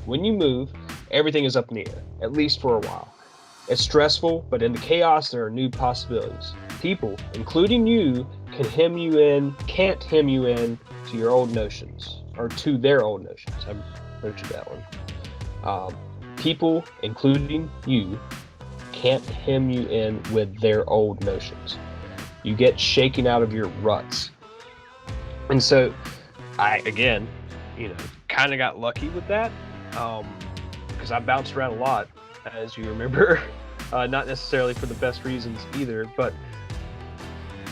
When you move, everything is up in the air, at least for a while. It's stressful, but in the chaos, there are new possibilities. People, including you, can't hem you in to your old notions, or to their old notions. I butchered that one. People, including you, can't hem you in with their old notions. You get shaken out of your ruts. And so I, again, kind of got lucky with that, because I bounced around a lot, as you remember, not necessarily for the best reasons either, but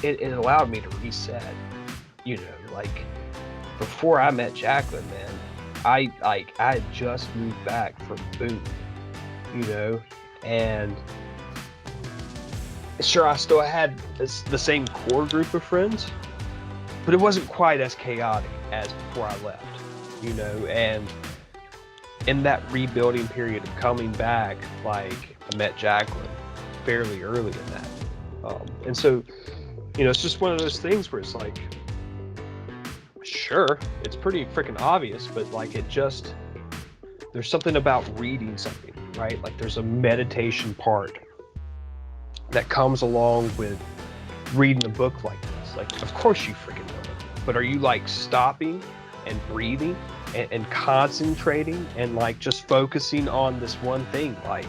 it allowed me to reset. Like before I met Jacqueline, man, I had just moved back from Boone, and sure, I still had the same core group of friends, but it wasn't quite as chaotic as before I left, and in that rebuilding period of coming back, like, I met Jacqueline fairly early in that. And so, it's just one of those things where it's like, sure, it's pretty freaking obvious, but like, there's something about reading something, right? Like, there's a meditation part that comes along with reading a book like this. Like, of course you freaking know it, but are you like stopping and breathing and concentrating and like just focusing on this one thing? Like,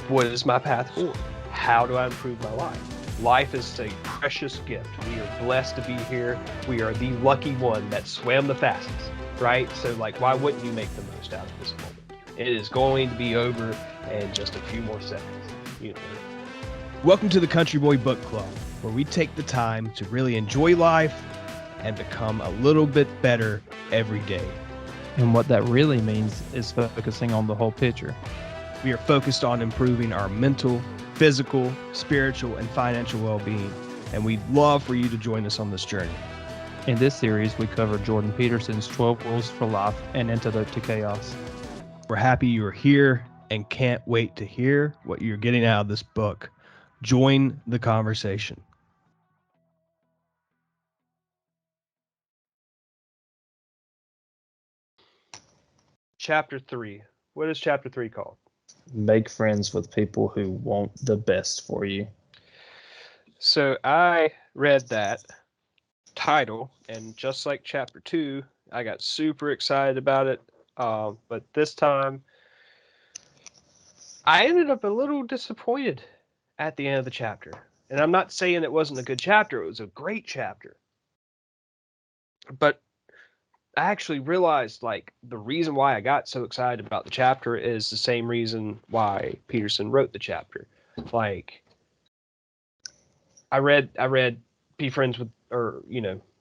what is my path forward? How do I improve my life? Life is a precious gift. We are blessed to be here. We are the lucky one that swam the fastest, right? So like, why wouldn't you make the most out of this moment? It is going to be over in just a few more seconds. Welcome to the Country Boy Book Club, where we take the time to really enjoy life and become a little bit better every day. And what that really means is focusing on the whole picture. We are focused on improving our mental, physical, spiritual, and financial well-being, and we'd love for you to join us on this journey. In this series, we cover Jordan Peterson's 12 Rules for Life and Antidote to Chaos. We're happy you're here and can't wait to hear what you're getting out of this book. Join the conversation. Chapter 3. What is Chapter 3 called? Make friends with people who want the best for you. So I read that title, and just like Chapter 2, I got super excited about it. But this time, I ended up a little disappointed at the end of the chapter. And I'm not saying it wasn't a good chapter. It was a great chapter. But I actually realized, like, the reason why I got so excited about the chapter is the same reason why Peterson wrote the chapter. Like, I read be friends with, or,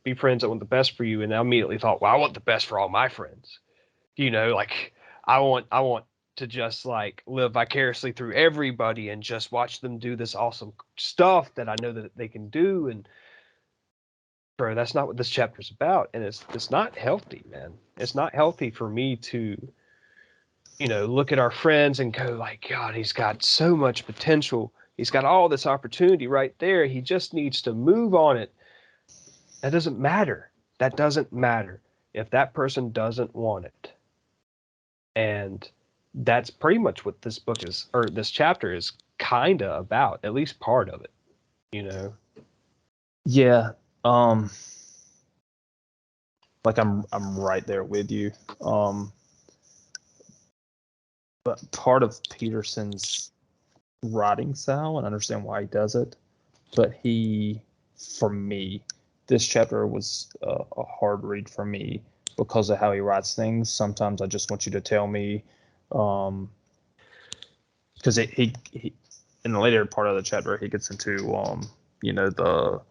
be friends that want the best for you. And I immediately thought, well, I want the best for all my friends. Like, I want to just like live vicariously through everybody and just watch them do this awesome stuff that I know that they can do. And bro, that's not what this chapter's about. And it's not healthy, man. It's not healthy for me to, look at our friends and go like, God, he's got so much potential. He's got all this opportunity right there. He just needs to move on it. That doesn't matter. That doesn't matter if that person doesn't want it. And that's pretty much what this book is, or this chapter is kind of about, at least part of it, Yeah. Like I'm right there with you. But part of Peterson's writing style, and I understand why he does it, but for me, this chapter was a hard read for me because of how he writes things. Sometimes I just want you to tell me, because he in the later part of the chapter he gets into the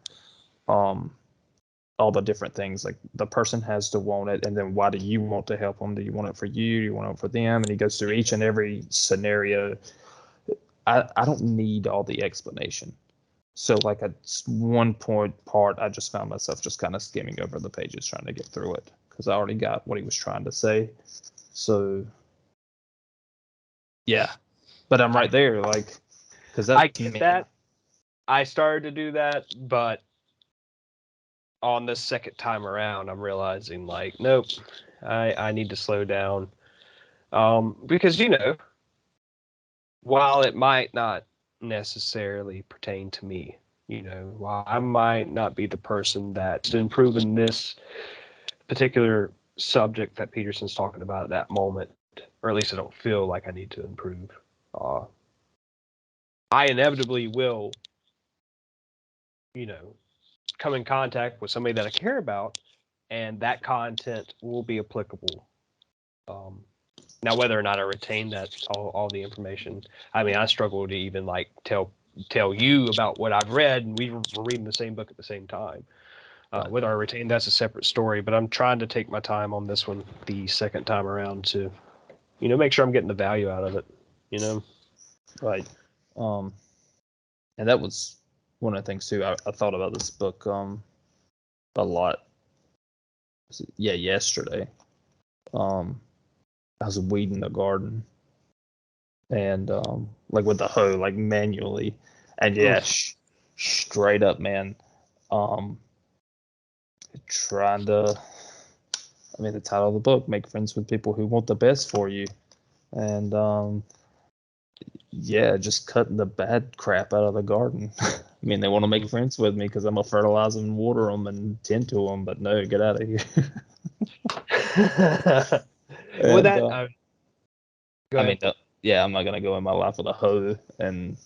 all the different things, like the person has to want it, and then why do you want to help them? Do you want it for you? Do you want it for them? And he goes through each and every scenario. I don't need all the explanation. So like at one part, I just found myself just kind of skimming over the pages trying to get through it because I already got what he was trying to say. So yeah, but I'm right there, like, because I get that. I started to do that, but on the second time around, I'm realizing like, nope, I need to slow down. Because, while it might not necessarily pertain to me, while I might not be the person that's improving this particular subject that Peterson's talking about at that moment, or at least I don't feel like I need to improve, I inevitably will, come in contact with somebody that I care about, and that content will be applicable. Now, whether or not I retain that all the information, I mean, I struggle to even like tell you about what I've read, and we were reading the same book at the same time. Whether I retain that's a separate story, but I'm trying to take my time on this one the second time around to, make sure I'm getting the value out of it. Right. And that was one of the things too. I thought about this book a lot. Yesterday. I was weeding the garden, and like with the hoe, like manually, and straight up, man. Trying to, I mean, the title of the book: "Make friends with people who want the best for you," and just cutting the bad crap out of the garden. I mean, they want to make friends with me because I'm gonna fertilize them, water them, and tend to them. But no, get out of here. Well, I mean, I'm not gonna go in my life with a hoe and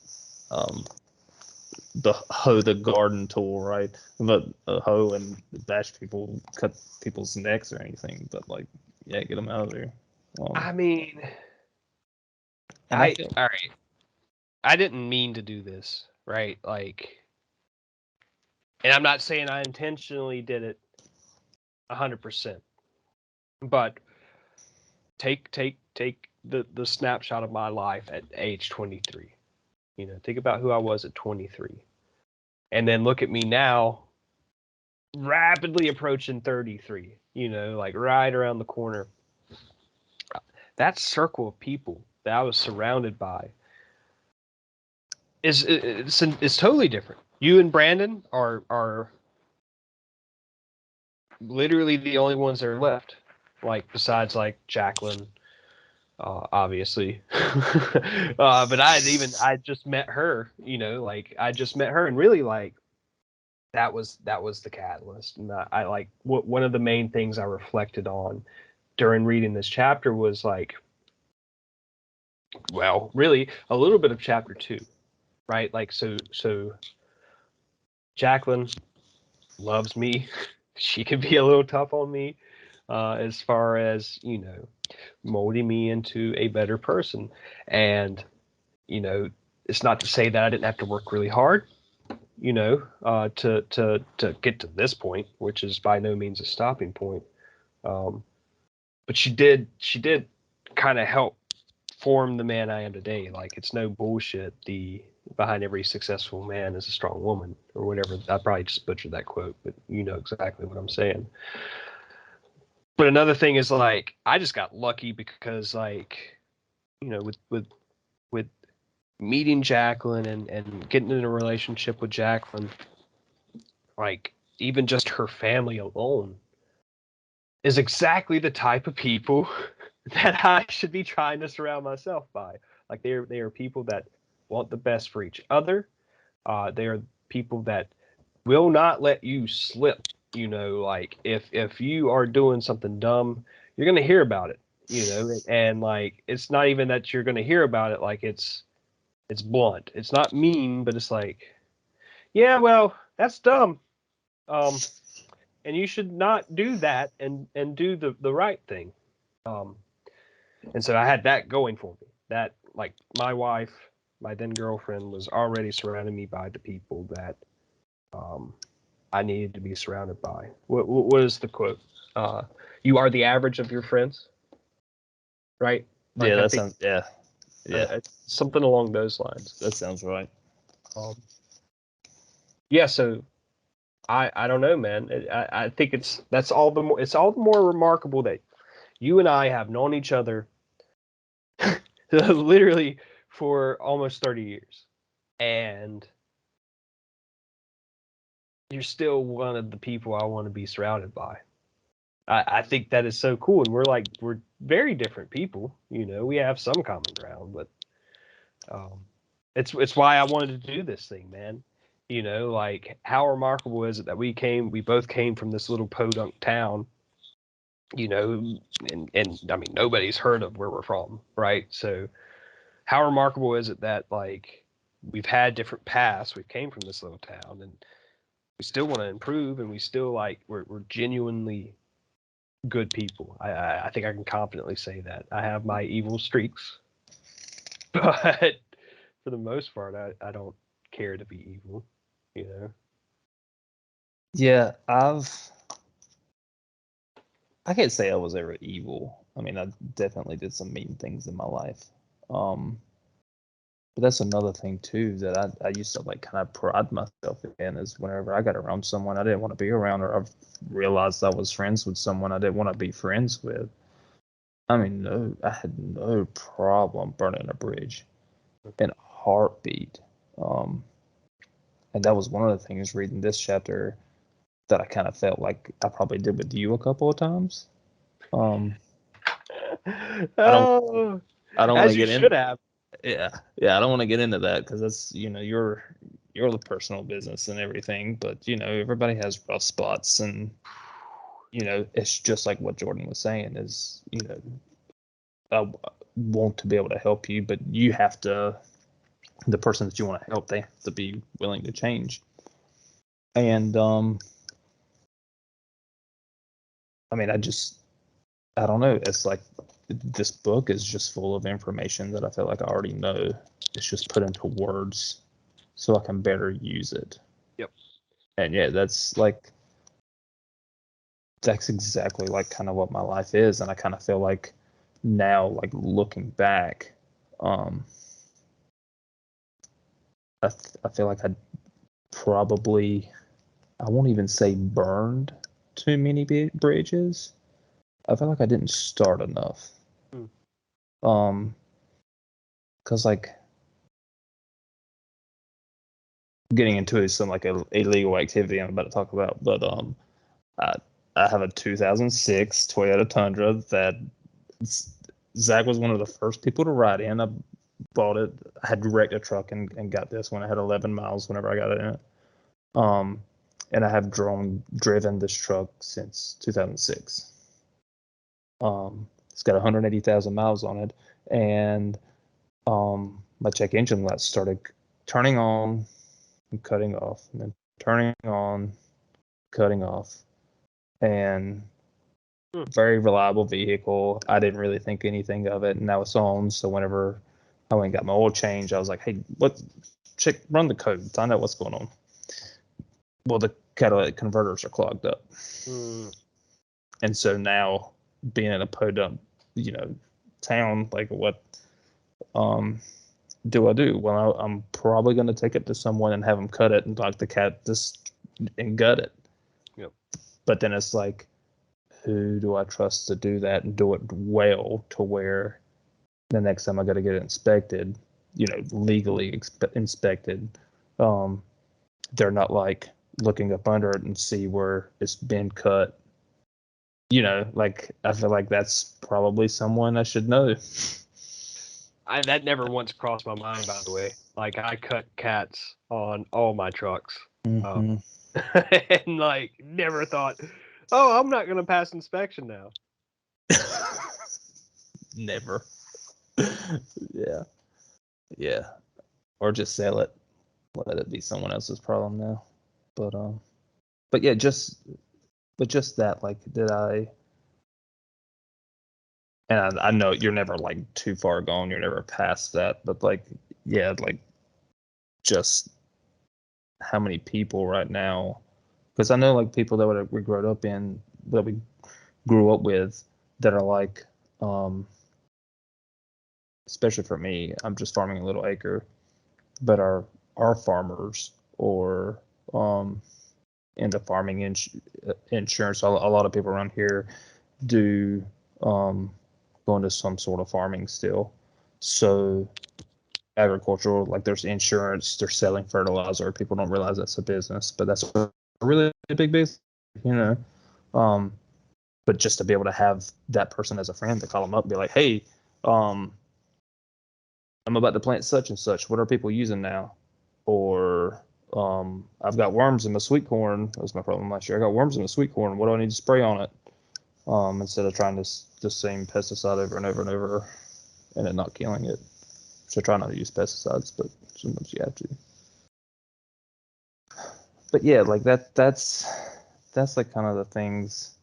the hoe the garden tool, right? But a hoe and bash people, cut people's necks or anything. But like, get them out of there. I mean, all right. I didn't mean to do this, right? Like, and I'm not saying I intentionally did it 100%, but take the snapshot of my life at age 23. Think about who I was at 23, and then look at me now, rapidly approaching 33. Like right around the corner. That circle of people that I was surrounded by is totally different. You and Brandon are literally the only ones that are left, like besides like Jacqueline, obviously. But I just met her, like I just met her, and really like that was the catalyst. And I like one of the main things I reflected on during reading this chapter was like, well, really a little bit of chapter 2, right? Like so Jacqueline loves me. She can be a little tough on me, as far as molding me into a better person. And it's not to say that I didn't have to work really hard, to get to this point, which is by no means a stopping point. But she did kind of help form the man I am today. Like, it's no bullshit. Behind every successful man is a strong woman, or whatever. I probably just butchered that quote, but you know exactly what I'm saying. But another thing is, like, I just got lucky because, like, with meeting Jacqueline and getting in a relationship with Jacqueline, like, even just her family alone is exactly the type of people that I should be trying to surround myself by. Like, they are people that want the best for each other. They are people that will not let you slip. Like, if you are doing something dumb, you're gonna hear about it. And like, it's not even that you're gonna hear about it. Like, it's blunt. It's not mean, but it's like, yeah, well, that's dumb. And you should not do that, and do the right thing. And so I had that going for me. That, like, my wife, my then girlfriend, was already surrounding me by the people that I needed to be surrounded by. What is the quote? You are the average of your friends, right? Like, that sounds something along those lines. That sounds right. So I don't know, man. I think it's all the more remarkable that you and I have known each other literally for almost 30 years, and you're still one of the people I want to be surrounded by. I think that is so cool, and we're very different people. We have some common ground, but it's why I wanted to do this thing, man. Like, how remarkable is it that we both came from this little podunk town, and I mean, nobody's heard of where we're from, right? So how remarkable is it that, like, we've had different paths, we came from this little town, and we still want to improve, and we still, like, we're genuinely good people. I think I can confidently say that. I have my evil streaks, but for the most part, I don't care to be evil, Yeah, I can't say I was ever evil. I mean, I definitely did some mean things in my life. But that's another thing too that I used to like kind of pride myself in, is whenever I got around someone I didn't want to be around, or I've realized I was friends with someone I didn't want to be friends with. I mean, no, I had no problem burning a bridge in a heartbeat. And that was one of the things reading this chapter that I kind of felt like I probably did with you a couple of times. I don't want as to you get in. should have. Yeah, I don't want to get into that because that's you're the personal business and everything. But everybody has rough spots, and it's just like what Jordan was saying is I want to be able to help you, but you have to. The person that you want to help, they have to be willing to change. And I mean, I don't know. It's like this book is just full of information that I feel like I already know. It's just put into words so I can better use it. Yep. And yeah, that's exactly like kind of what my life is. And I kind of feel like now, like looking back, I feel like I won't even say burned too many bridges. I feel like I didn't start enough. Because like getting into some like a illegal activity I'm about to talk about, but I have a 2006 Toyota Tundra that Zach was one of the first people to ride in. I bought it. I had wrecked a truck and got this when I had 11 miles whenever I got it in it. And I have driven this truck since 2006. It's got 180,000 miles on it, and my check engine lights started turning on and cutting off, and then turning on, cutting off, and very reliable vehicle. I didn't really think anything of it, and now it's on. So whenever I went and got my oil change, I was like, "Hey, run the code, find out what's going on." Well, the catalytic converters are clogged up, and so now being in a podunk, town, like what do I do? Well, I'm probably going to take it to someone and have them cut it and like the cat and gut it. Yep. But then it's like, who do I trust to do that and do it well to where the next time I got to get it inspected, legally inspected, they're not like looking up under it and see where it's been cut. Like I feel like that's probably someone I should know. That never once crossed my mind, by the way. Like, I cut cats on all my trucks. And like never thought, oh, I'm not gonna pass inspection now. Never. Yeah. Or just sell it. Let it be someone else's problem now. But yeah, just that, like, did I, and I know you're never like too far gone, you're never past that, but like, yeah, like just how many people right now, because I know like people that we grew up with that are like, especially for me, I'm just farming a little acre, but are farmers or into farming insurance. A lot of people around here do go into some sort of farming still. So agricultural, like there's insurance, they're selling fertilizer. People don't realize that's a business, but that's a really big business, but just to be able to have that person as a friend to call them up and be like, hey, I'm about to plant such and such. What are people using now? Or I've got worms in my sweet corn. That was my problem last year. I got worms in my sweet corn. What do I need to spray on it? Instead of trying the same pesticide over and over and over and it not killing it. So try not to use pesticides, but sometimes you have to. But yeah, like that's like kind of the things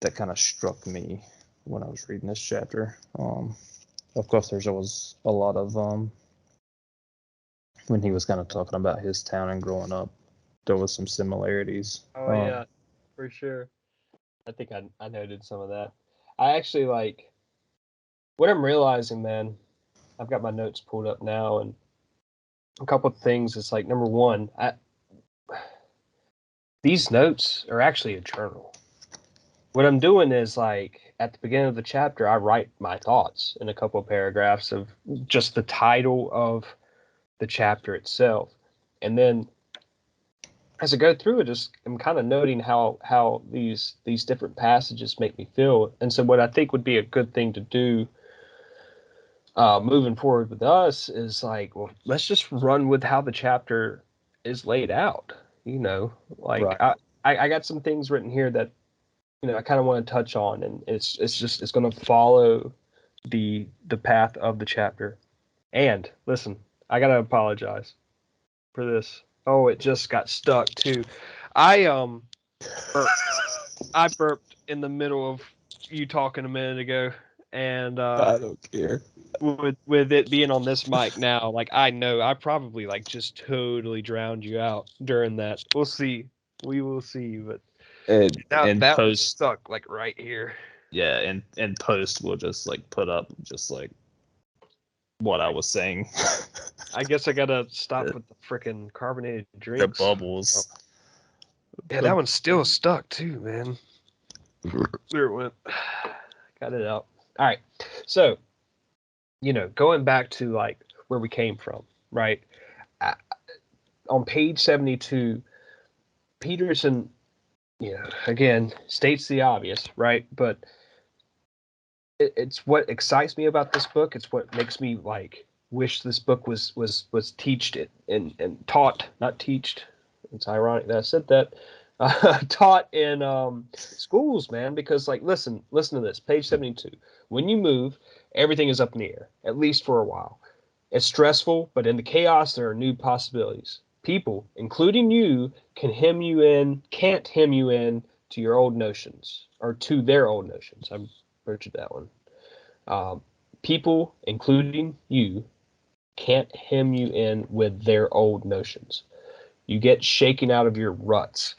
that kind of struck me when I was reading this chapter. Of course, there's always a lot of when he was kind of talking about his town and growing up, there was some similarities. Oh yeah, for sure. I think I noted some of that. I actually like what I'm realizing, man. I've got my notes pulled up now, and a couple of things. It's like number one, these notes are actually a journal. What I'm doing is like at the beginning of the chapter, I write my thoughts in a couple of paragraphs of just the title of the chapter itself, and then as I go through it, just I'm kind of noting how these different passages make me feel. And so what I think would be a good thing to do moving forward with us is like, well, let's just run with how the chapter is laid out. You know, like Right. I got some things written here that I kind of want to touch on, and it's going to follow the path of the chapter. And listen, I gotta apologize for this. Oh, it just got stuck too. I burped. I burped in the middle of you talking a minute ago, and I don't care. with it being on this mic now, like I know I probably like just totally drowned you out during that. We'll see. We will see. But And that was post, stuck like right here. yeah, and post we'll just like put up just like what I was saying. I guess I gotta stop with the freaking carbonated The drinks. bubbles. Yeah, that one's still stuck too, man. There it went. Got it out. All right. So, going back to like where we came from, right? On page 72, Peterson, again, states the obvious, right? But it's what excites me about this book. It's what makes me like wish this book was teached it and taught, not teached. It's ironic that I said that. Taught in schools, man, because like listen to this, page 72. When you move, everything is up in the air, at least for a while. It's stressful, but in the chaos there are new possibilities. People, including you, can't hem you in to your old notions, or to their old notions. I butchered that one. People, including you, can't hem you in with their old notions. You get shaken out of your ruts.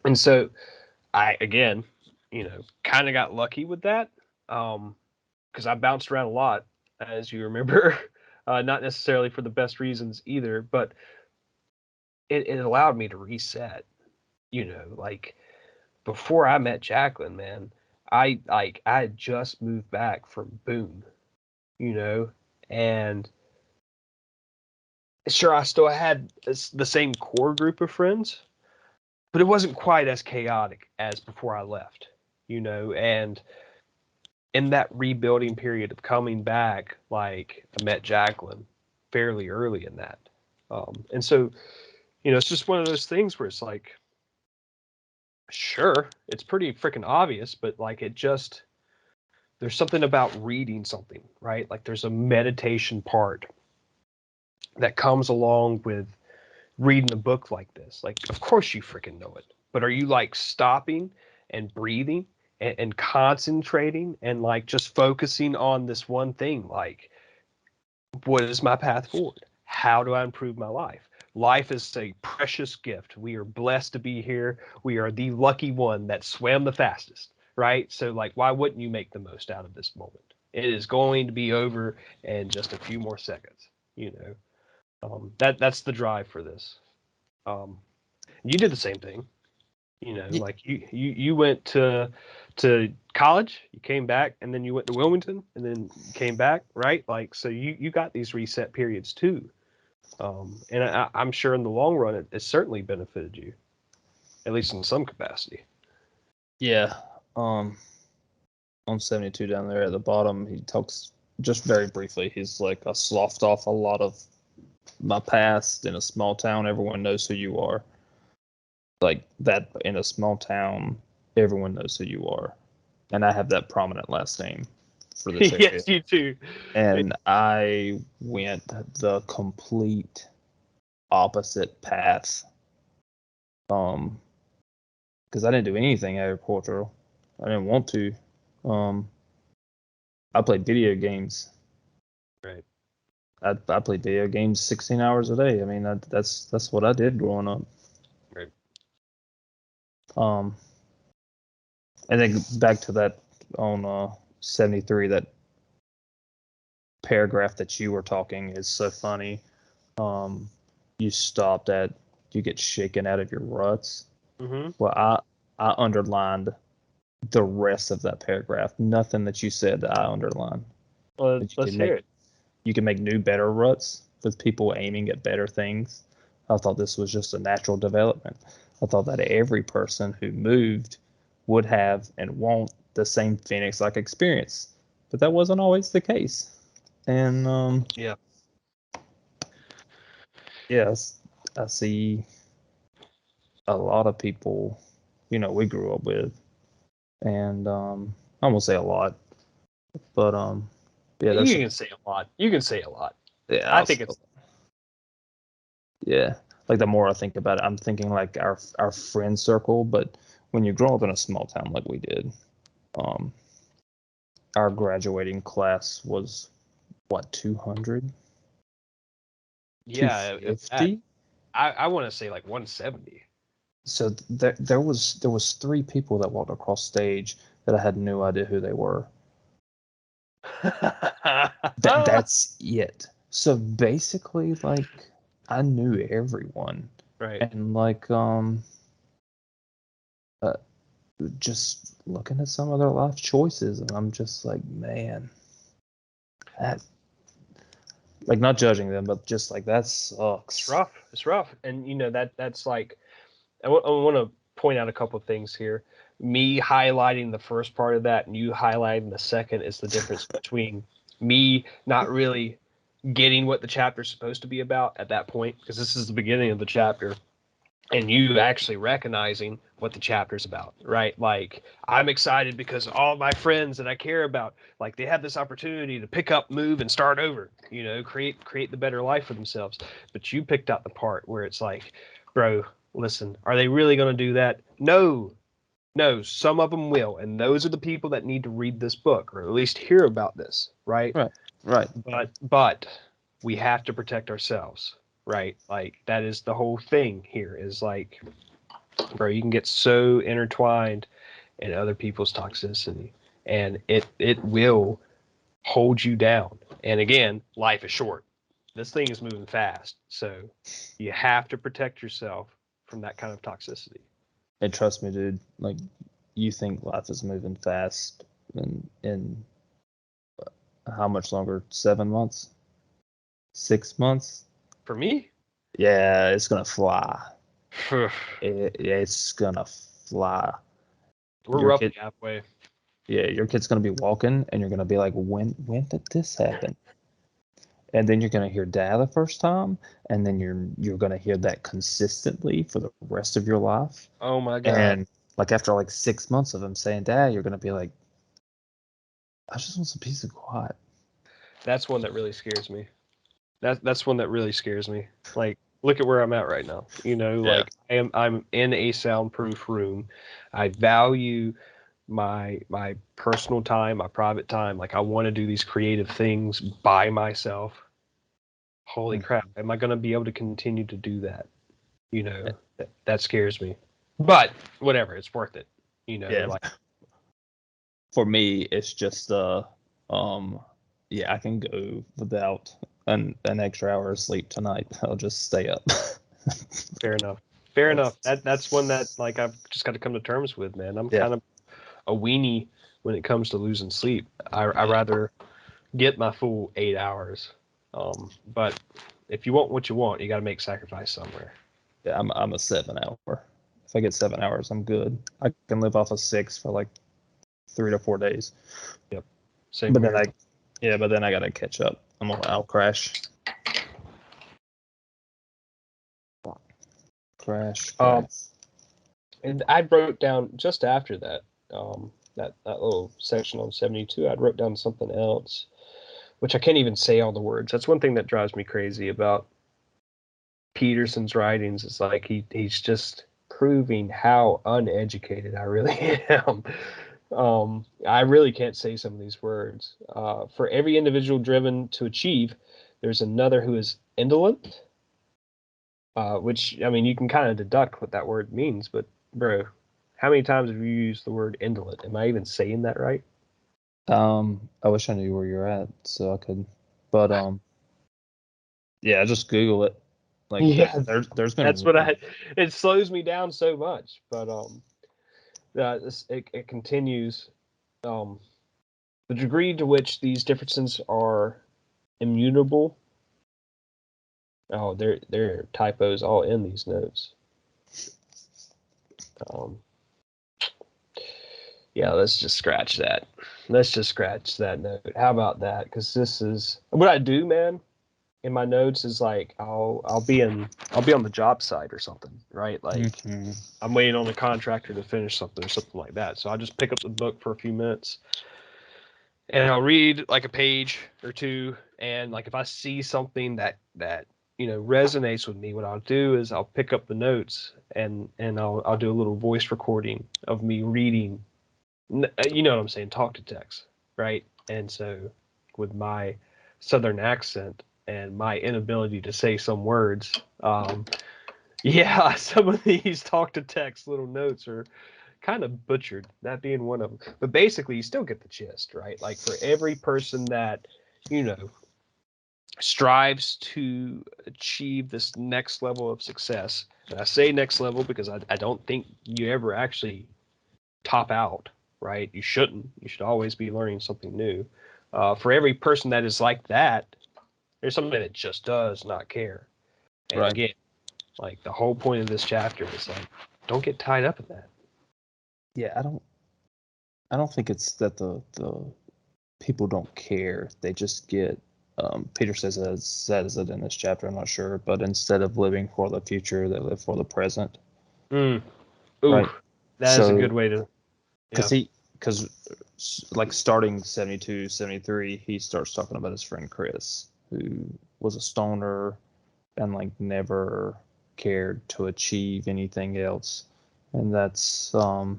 And so I, again, kind of got lucky with that because I bounced around a lot, as you remember, not necessarily for the best reasons either, but it allowed me to reset. Like before I met Jacqueline, man, I had just moved back from Boone, and sure I still had the same core group of friends, but it wasn't quite as chaotic as before I left, and in that rebuilding period of coming back, like I met Jacqueline fairly early in that. And so, it's just one of those things where it's like, sure, it's pretty freaking obvious, but like there's something about reading something, right? Like there's a meditation part that comes along with reading a book like this. Like, of course you freaking know it, but are you like stopping and breathing and concentrating and like just focusing on this one thing? Like, what is my path forward? How do I improve my life? Life is a precious gift. We are blessed to be here. We are the lucky one that swam the fastest, right? So, like, why wouldn't you make the most out of this moment? It is going to be over in just a few more seconds. That's the drive for this. You did the same thing. Like you went to college, you came back, and then you went to Wilmington, and then came back, right? Like, so you got these reset periods too. And I'm sure in the long run, it certainly benefited you, at least in some capacity. Yeah. On 72 down there at the bottom, he talks just very briefly. He's like, I sloughed off a lot of my past in a small town. Everyone knows who you are. Like that in a small town, everyone knows who you are. And I have that prominent last name for this area. Yes, you do. And I went the complete opposite path. Because I didn't do anything agricultural. I didn't want to. I played video games. Right. I played video games 16 hours a day. I mean, that's what I did growing up. Right. And then back to that on 73, that paragraph that you were talking is so funny. You stopped at, you get shaken out of your ruts. Mm-hmm. Well, I underlined the rest of that paragraph. Nothing that you said that I underlined. Well, let's hear it. You can make new, better ruts with people aiming at better things. I thought this was just a natural development. I thought that every person who moved would have and want the same Phoenix-like experience, but that wasn't always the case. And yes, I see a lot of people, we grew up with, and I won't say a lot, but yeah, You can say a lot. You can say a lot. Yeah, I think it's. Yeah, like the more I think about it, I'm thinking like our friend circle. But when you grow up in a small town like we did, our graduating class was what, 200? Yeah, 250? I want to say like 170. So there was 3 people that walked across stage that I had no idea who they were. That's it. So basically, like, I knew everyone. Right. And like just looking at some of their life choices, and I'm just like, man, that, like, not judging them, but just like, that sucks. It's rough. It's rough. And that's like, I want to point out a couple of things here. Me highlighting the first part of that and you highlighting the second is the difference between me not really getting what the chapter's supposed to be about at that point, because this is the beginning of the chapter, and you actually recognizing what the chapter's about, right? Like, I'm excited because all my friends that I care about, like, they have this opportunity to pick up, move, and start over, create the better life for themselves. But you picked out the part where it's like, bro, listen, are they really going to do that? No, some of them will. And those are the people that need to read this book, or at least hear about this, right? Right. But we have to protect ourselves. Right, like that is the whole thing here. Is like, bro, you can get so intertwined in other people's toxicity, and it will hold you down. And again, life is short. This thing is moving fast, so you have to protect yourself from that kind of toxicity. And trust me, dude, like, you think life is moving fast in how much longer? 7 months? 6 months? For me, Yeah, it's gonna fly. It's gonna fly. we're Your roughly kid, halfway. yeah, your kid's gonna be walking, and you're gonna be like, when did this happen? And then you're gonna hear dad the first time, and then you're gonna hear that consistently for the rest of your life. Oh my god! And like after like 6 months of him saying dad, you're gonna be like, I just want some peace and quiet. That's one that really scares me. That's one that really scares me. Like, look at where I'm at right now. Like, I'm in a soundproof room. I value my personal time, my private time. Like, I want to do these creative things by myself. Holy crap. Am I going to be able to continue to do that? That scares me. But whatever, it's worth it. Yeah. Like, For me, it's just yeah, I can go without an extra hour of sleep tonight. I'll just stay up. fair enough. Fair enough. That's one that, like, I've just got to come to terms with, man. I'm kind of a weenie when it comes to losing sleep. I rather get my full 8 hours. But if you want what you want, you got to make sacrifice somewhere. Yeah, I'm a 7 hour If I get 7 hours, I'm good. I can live off of 6 for like 3 to 4 days. Same But here. then I gotta catch up. I'll crash. Crash. And I wrote down just after that, that little section on 72, I wrote down something else, which I can't even say all the words. That's one thing that drives me crazy about Peterson's writings. Is like he's just proving how uneducated I really am. I really can't say some of these words. For every individual driven to achieve, there's another who is indolent. Which, I mean, you can kind of deduct what that word means, but bro, how many times have you used the word indolent? Am I even saying that right? I wish I knew where you're at so I could, but yeah, just Google it. Like, Yeah, there's been. that's what it slows me down so much. But it continues. The degree to which these differences are immutable. Oh, there are typos all in these notes. Yeah, let's just scratch that. Let's just scratch that note. How about that? Because this is what I do, man. In my notes is like I'll be on the job site or something, right? Like I'm waiting on the contractor to finish something or something like that. So I'll just pick up the book for a few minutes and I'll read like a page or two. And like if I see something that resonates with me, what I'll do is I'll pick up the notes and I'll do a little voice recording of me reading. You know what I'm saying? Talk to text, right? And so with my Southern accent and my inability to say some words, yeah, some of these talk to text little notes are kind of butchered, that being one of them. But basically, you still get the gist, right? Like for every person that, strives to achieve this next level of success, and I say next level because I don't think you ever actually top out, right? You shouldn't. You should always be learning something new. For every person that is like that, there's somebody that just does not care. And Right. again, like the whole point of this chapter is like, don't get tied up in that. Yeah, I don't think it's that the people don't care. They just get. Peter says it in this chapter. I'm not sure, but instead of living for the future, they live for the present. Ooh, Right. that is a good way to. Because like starting 72, 73, he starts talking about his friend Chris, who was a stoner and like never cared to achieve anything else. And that's one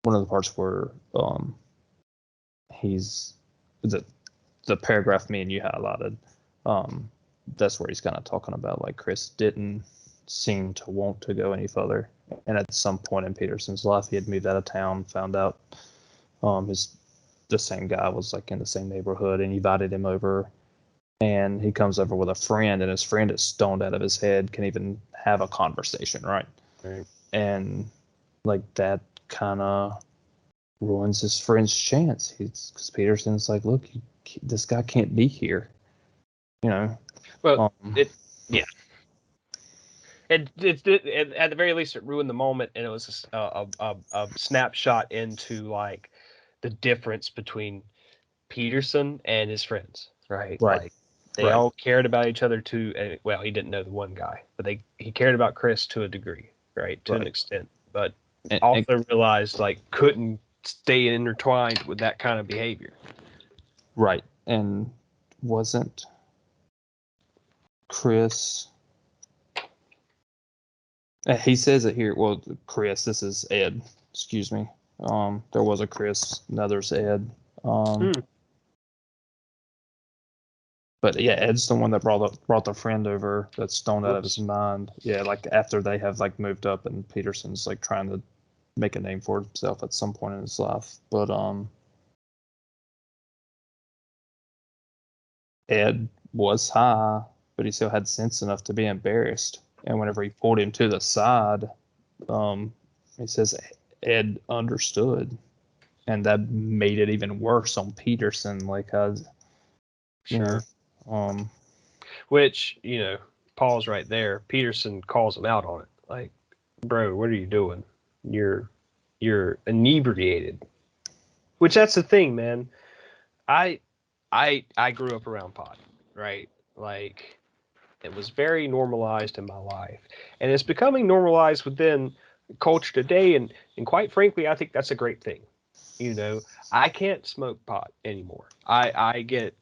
of the parts where he's the paragraph me and you highlighted. That's where he's kind of talking about like Chris didn't seem to want to go any further. And at some point in Peterson's life, he had moved out of town, found out the same guy was like in the same neighborhood and invited him over. And he comes over with a friend, and his friend is stoned out of his head, can't even have a conversation, right? And like that kind of ruins his friend's chance. Because Peterson's like, look, this guy can't be here, Well, yeah. It at the very least it ruined the moment, and it was a snapshot into like the difference between Peterson and his friends, right? Like they all cared about each other too. Well, he didn't know the one guy, but he cared about Chris to a degree, right? To an extent, but also realized like couldn't stay intertwined with that kind of behavior. Right. And wasn't Chris... He says it here. Well, Chris, this is Ed. Excuse me. There was a Chris, another's Ed. But yeah, Ed's the one that brought the friend over that's stoned out of his mind. Yeah, like after they have like moved up, and Peterson's like trying to make a name for himself at some point in his life. But Ed was high, but he still had sense enough to be embarrassed. And whenever he pulled him to the side, he says Ed understood, and that made it even worse on Peterson. Like, which Paul's right there. Peterson calls him out on it. Like, bro, what are you doing? You're inebriated. Which that's the thing, man. I grew up around pot, right? Like it was very normalized in my life, and it's becoming normalized within culture today. And quite frankly, I think that's a great thing. You know, I can't smoke pot anymore. I get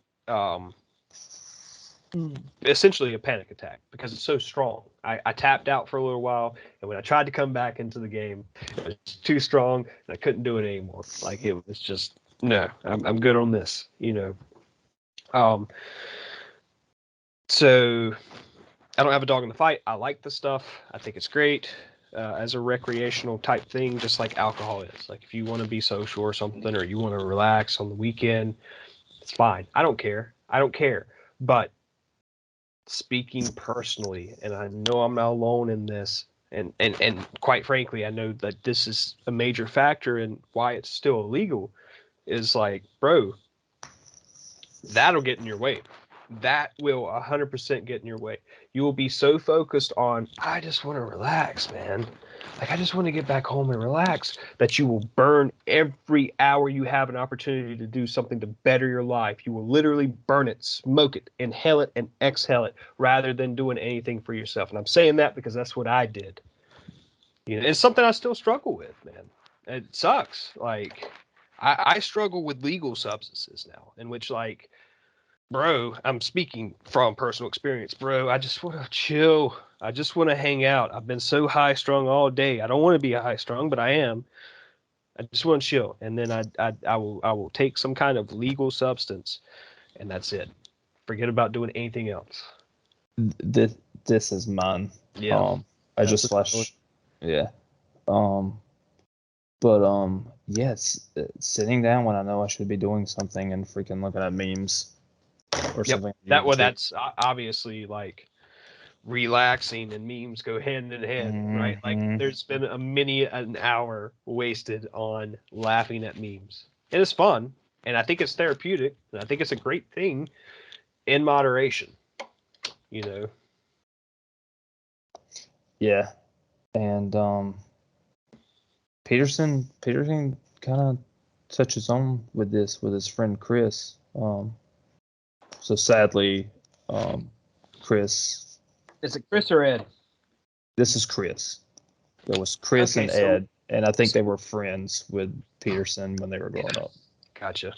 essentially a panic attack because it's so strong. I tapped out for a little while, and when I tried to come back into the game, it was too strong, and I couldn't do it anymore. Like it was just no, I'm good on this. You know, um, so I don't have a dog in the fight. I like the stuff. I think it's great as a recreational type thing, just like alcohol is. Like if you want to be social or something, or you want to relax on the weekend, it's fine. I don't care. I don't care. But speaking personally, and I know I'm not alone in this, and quite frankly, I know that this is a major factor in why it's still illegal, is like, bro, that'll get in your way. That will 100% get in your way. You will be so focused on, I just want to relax, man. Like, I just want to get back home and relax, that you will burn every hour you have an opportunity to do something to better your life. You will literally burn it, smoke it, inhale it, and exhale it rather than doing anything for yourself. And I'm saying that because that's what I did. You know, it's something I still struggle with, man. It sucks. Like, I struggle with legal substances now, in which, like, bro, I'm speaking from personal experience, bro. I just want to chill. I just want to hang out. I've been so high strung all day. I don't want to be high strung, but I am. I just want to chill, and then I will take some kind of legal substance, and that's it. Forget about doing anything else. This is mine. Yeah, I just yeah. But yes, sitting down when I know I should be doing something and freaking looking at memes or yep. something. That's obviously like relaxing, and memes go hand in hand, right? Like there's been an hour wasted on laughing at memes. And it's fun, and I think it's therapeutic, and I think it's a great thing in moderation, you know. Yeah, and Peterson kind of touches on with this with his friend Chris. So sadly, Chris. Is it Chris or Ed? This is Chris. There was Chris Okay, and Ed, and I think they were friends with Peterson when they were growing up. Gotcha.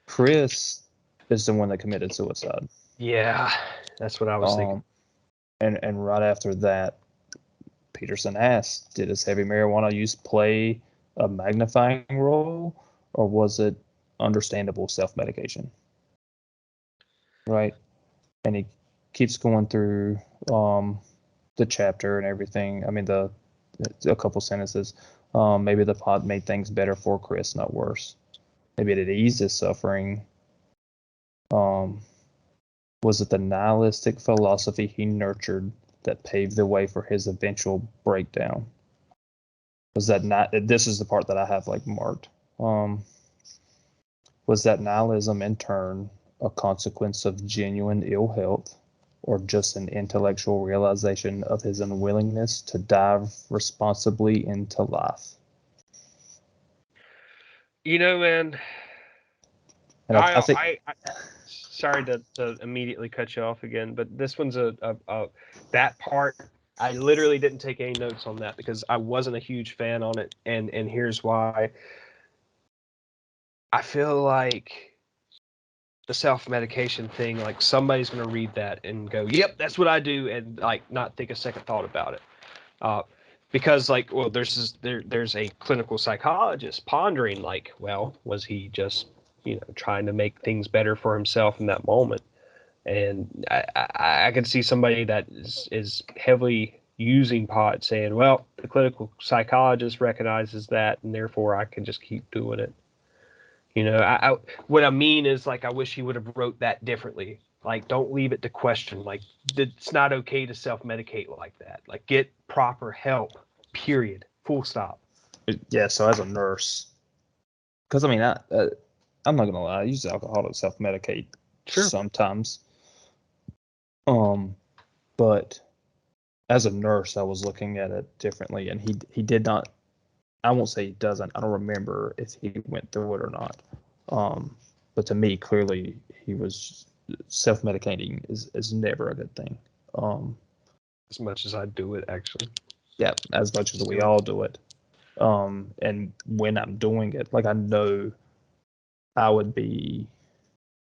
Chris is the one that committed suicide. Yeah, that's what I was thinking. And right after that, Peterson asked, did his heavy marijuana use play a magnifying role, or was it understandable self-medication? Right? And he keeps going through the chapter and everything. I mean, a couple sentences. Maybe the pot made things better for Chris, not worse. Maybe it eased his suffering. Was it the nihilistic philosophy he nurtured that paved the way for his eventual breakdown? Was that not? This is the part that I have like marked. Was that nihilism in turn a consequence of genuine ill health, or just an intellectual realization of his unwillingness to dive responsibly into life? You know, man, And I think sorry to immediately cut you off again, but this one's that part. I literally didn't take any notes on that because I wasn't a huge fan on it, and here's why. I feel like the self-medication thing, like somebody's gonna read that and go, "Yep, that's what I do," and like not think a second thought about it. Because like, well, there's a clinical psychologist pondering like, well, was he just trying to make things better for himself in that moment? And I can see somebody that is heavily using pot saying, well, the clinical psychologist recognizes that, and therefore I can just keep doing it. What I mean is, like, I wish he would have wrote that differently. Like, don't leave it to question. Like, it's not okay to self-medicate like that. Like, get proper help, period, full stop. yeah. So as a nurse, because I mean, I'm not gonna lie, I use alcohol to self-medicate sometimes. But as a nurse, I was looking at it differently, and he did not. I won't say he doesn't. I don't remember if he went through it or not. But to me, clearly, he was self-medicating is never a good thing. As much as I do it, actually. Yeah, as much as we all do it. And when I'm doing it, like I know I would be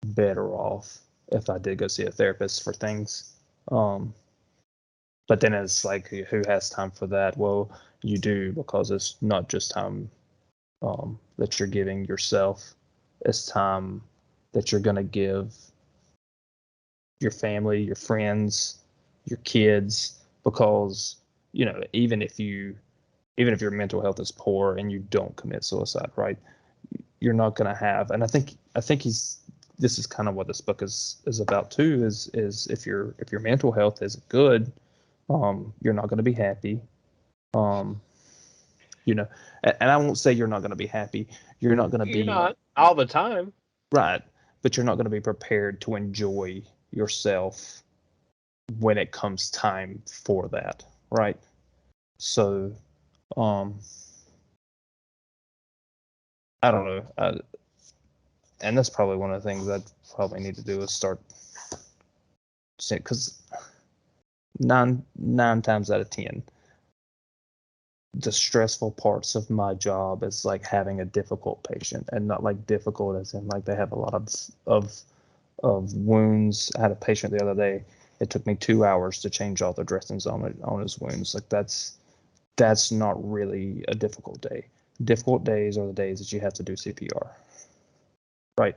better off if I did go see a therapist for things. But then it's like, who has time for that? Well, you do, because it's not just time that you're giving yourself. It's time that you're going to give your family, your friends, your kids, because, you know, even if your mental health is poor and you don't commit suicide, right? You're not going to have, and I think this is kind of what this book is about too, is if your mental health is good, you're not going to be happy. You know, and I won't say you're not going to be happy. You're not going to You're be not all the time. right, but you're not going to be prepared to enjoy yourself when it comes time for that, right? So, I don't know, and that's probably one of the things I probably need to do is start, because nine times out of 10, the stressful parts of my job is like having a difficult patient, and not like difficult as in like they have a lot of wounds. I had a patient the other day. It took me 2 hours to change all the dressings on his wounds. Like that's not really a difficult day. Difficult days are the days that you have to do CPR, right?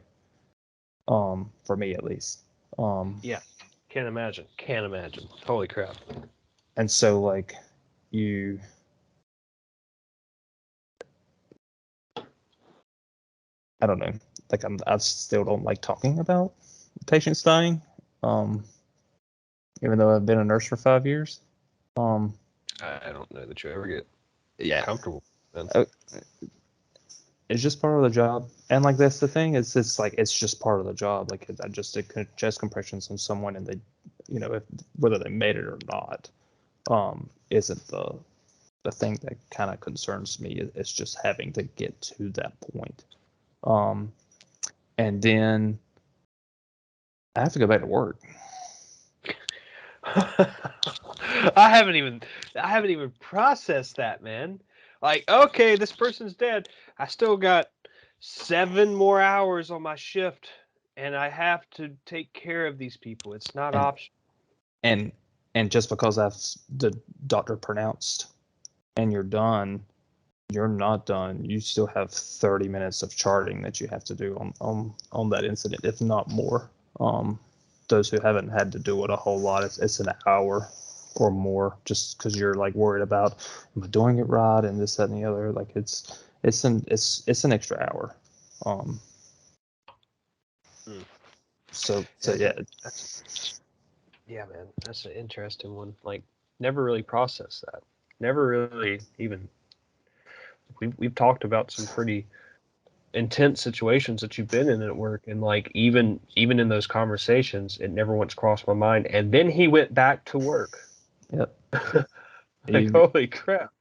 For me at least. Yeah. Can't imagine. Holy crap. And so like you, I don't know, like I still don't like talking about patients dying, even though I've been a nurse for 5 years. I don't know that you ever get comfortable. Then. It's just part of the job, and like that's the thing, is it's like it's just part of the job. Like I just did chest compressions on someone, and they, you know, if whether they made it or not, isn't the thing that kind of concerns me. It's just having to get to that point, and then I have to go back to work. I haven't even processed that, man. Like, okay, this person's dead. I still got 7 more hours on my shift, and I have to take care of these people. It's not optional. And just because that's the doctor pronounced and you're done, you're not done. You still have 30 minutes of charting that you have to do on that incident, if not more. Those who haven't had to do it a whole lot, it's an hour or more, just because you're like worried about, am I doing it right, and this, that, and the other. Like it's an extra hour. So yeah. Yeah, man, that's an interesting one. Like, never really processed that. Never really even. We've talked about some pretty intense situations that you've been in at work, and like even in those conversations, it never once crossed my mind. And then he went back to work. Yep. Like, holy crap.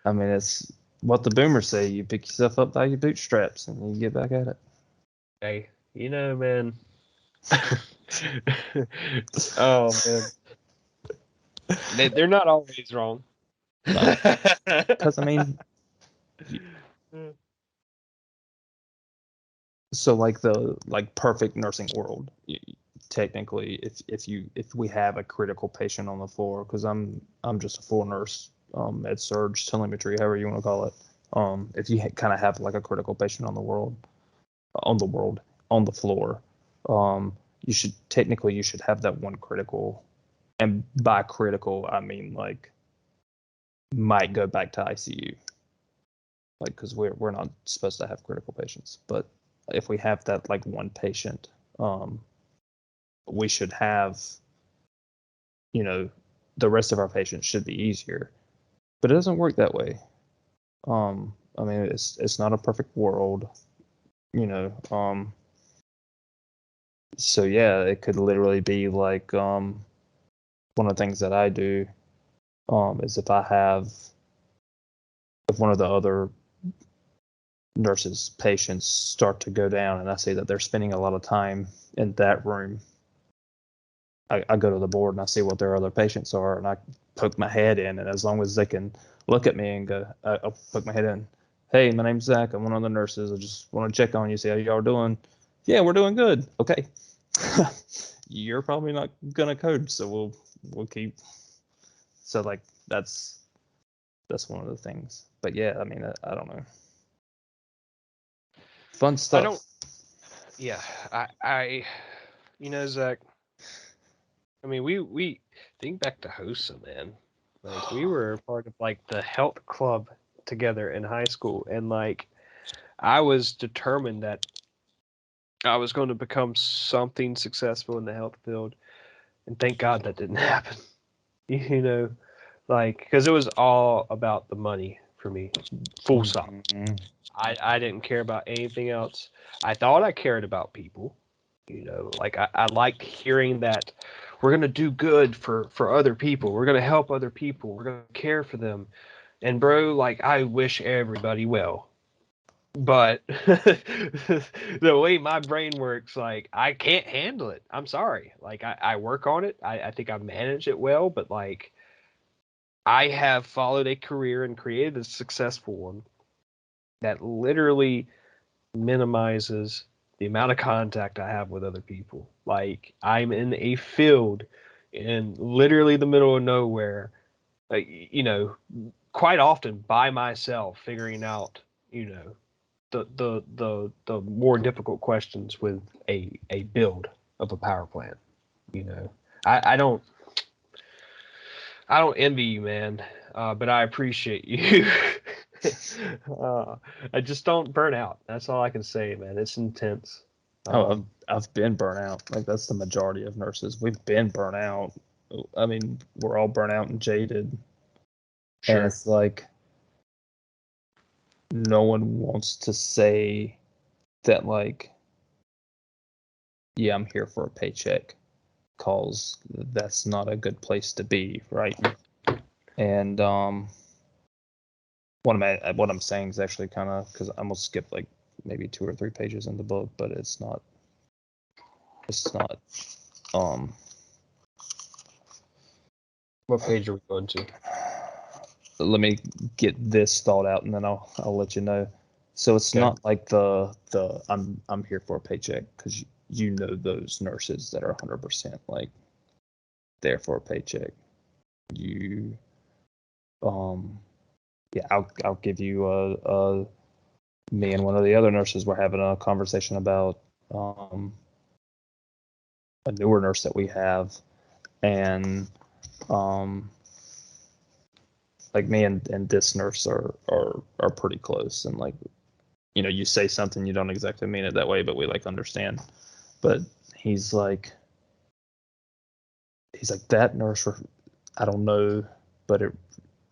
I mean, it's what the boomers say. You pick yourself up by your bootstraps and you get back at it. Hey, man. Oh, man. They're not always wrong. Because, I mean, so like the perfect nursing world, technically, if we have a critical patient on the floor, because I'm just a floor nurse, med surge, telemetry, however you want to call it. If you kind of have like a critical patient on the floor, you should have that one critical, and by critical I mean like might go back to ICU, like because we're not supposed to have critical patients, but if we have that like one patient, we should have, you know, the rest of our patients should be easier, but it doesn't work that way. I mean, it's not a perfect world, you know. So yeah, it could literally be like one of the things that I do is if one of the other nurses' patients start to go down and I see that they're spending a lot of time in that room, I go to the board and I see what their other patients are, and I poke my head in, and as long as they can look at me and go, I'll poke my head in. Hey, my name's Zach. I'm one of the nurses. I just want to check on you, see how y'all are doing. Yeah, we're doing good. Okay. You're probably not gonna code, so we'll keep. So like that's one of the things. But yeah, I mean, I don't know. Fun stuff. I don't. Yeah, Zach. I mean, we think back to HOSA, man. Like we were part of like the health club together in high school, and like I was determined that I was going to become something successful in the health field, and thank God that didn't happen. You know, like because it was all about the money for me, full stop. Mhm. I didn't care about anything else. I thought I cared about people. Like I liked hearing that we're gonna do good for other people. We're gonna help other people. We're gonna care for them. And bro, like I wish everybody well. But the way my brain works, like I can't handle it. I'm sorry. Like I work on it. I think I manage it well, but like I have followed a career and created a successful one that literally minimizes the amount of contact I have with other people. Like I'm in a field in literally the middle of nowhere, like, quite often by myself, figuring out, the more difficult questions with a build of a power plant. You know, I don't envy you, man, but I appreciate you. I just don't burn out. That's all I can say, man. It's intense. Oh, I've been burnt out. Like that's the majority of nurses. We've been burnt out. I mean, we're all burnt out and jaded. Sure. And it's like no one wants to say that like, yeah, I'm here for a paycheck, cause that's not a good place to be, right? And what I'm saying is actually kind of, because I'm gonna skip like maybe 2 or 3 pages in the book, but it's not um What page are we going to? let me get this thought out and then I'll let you know. So it's Okay. not like the I'm here for a paycheck, because you know those nurses that are 100% like there for a paycheck. You yeah, I'll give you me and one of the other nurses were having a conversation about a newer nurse that we have, and like me and this nurse are pretty close, and like, you say something, you don't exactly mean it that way, but we like understand. But he's like that nurse, I don't know, but it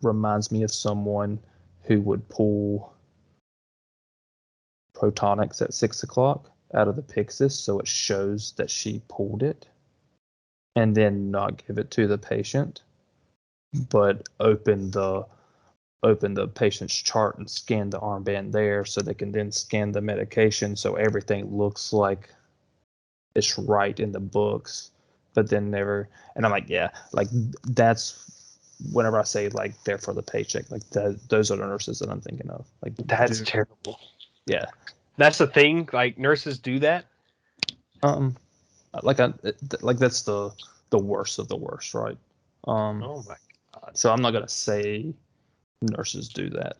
reminds me of someone who would pull protonics at 6 o'clock out of the Pyxis, so it shows that she pulled it, and then not give it to the patient, but open the patient's chart and scan the armband there, so they can then scan the medication, so everything looks like it's right in the books, but then never. And I'm like, yeah, like that's whenever I say like they're for the paycheck, like those are the nurses that I'm thinking of. Like That's dude, terrible. yeah. That's the thing. Like nurses do that. Um, like that's the worst of the worst, right? Oh my god. So I'm not gonna say nurses do that,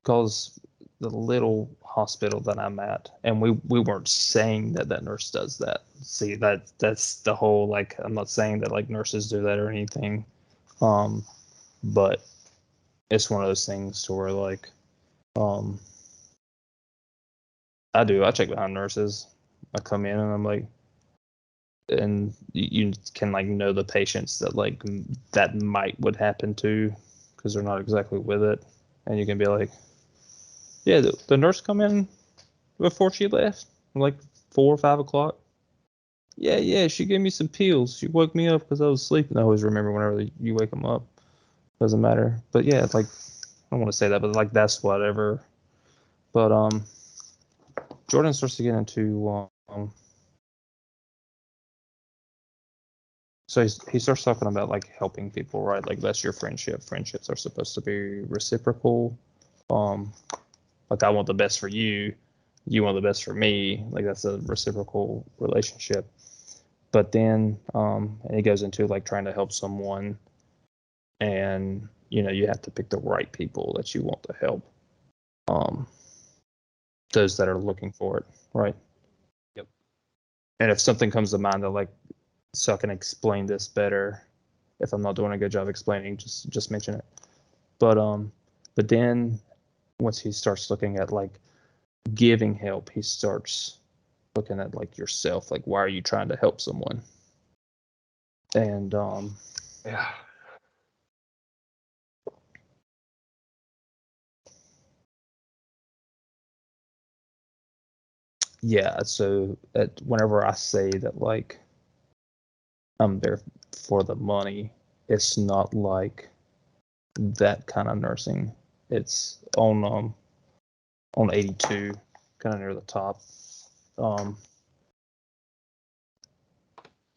because the little hospital that I'm at, and we weren't saying that nurse does that. See, that's the whole, like, I'm not saying that like nurses do that or anything, but it's one of those things to where like um I check behind nurses. I come in and I'm like, and you can like know the patients that like that would happen to, because they're not exactly with it, and you can be like, yeah, the nurse come in before she left, like 4 or 5 o'clock. Yeah, she gave me some pills. She woke me up because I was sleeping. I always remember whenever you wake them up. doesn't matter. But yeah, it's like, I don't want to say that, but like that's whatever. But Jordan starts to get into so he starts talking about like helping people, right? Like that's your friendship. Friendships are supposed to be reciprocal. Like I want the best for you, you want the best for me. Like that's a reciprocal relationship. But then and he goes into like trying to help someone, and you have to pick the right people that you want to help. Those that are looking for it, right? Yep. And if something comes to mind that like, so I can explain this better, if I'm not doing a good job explaining, just mention it. But then once he starts looking at like giving help, he starts looking at like yourself, like why are you trying to help someone? And Yeah. yeah, so whenever I say that like I'm there for the money, it's not like that kind of nursing. It's on 82, kind of near the top.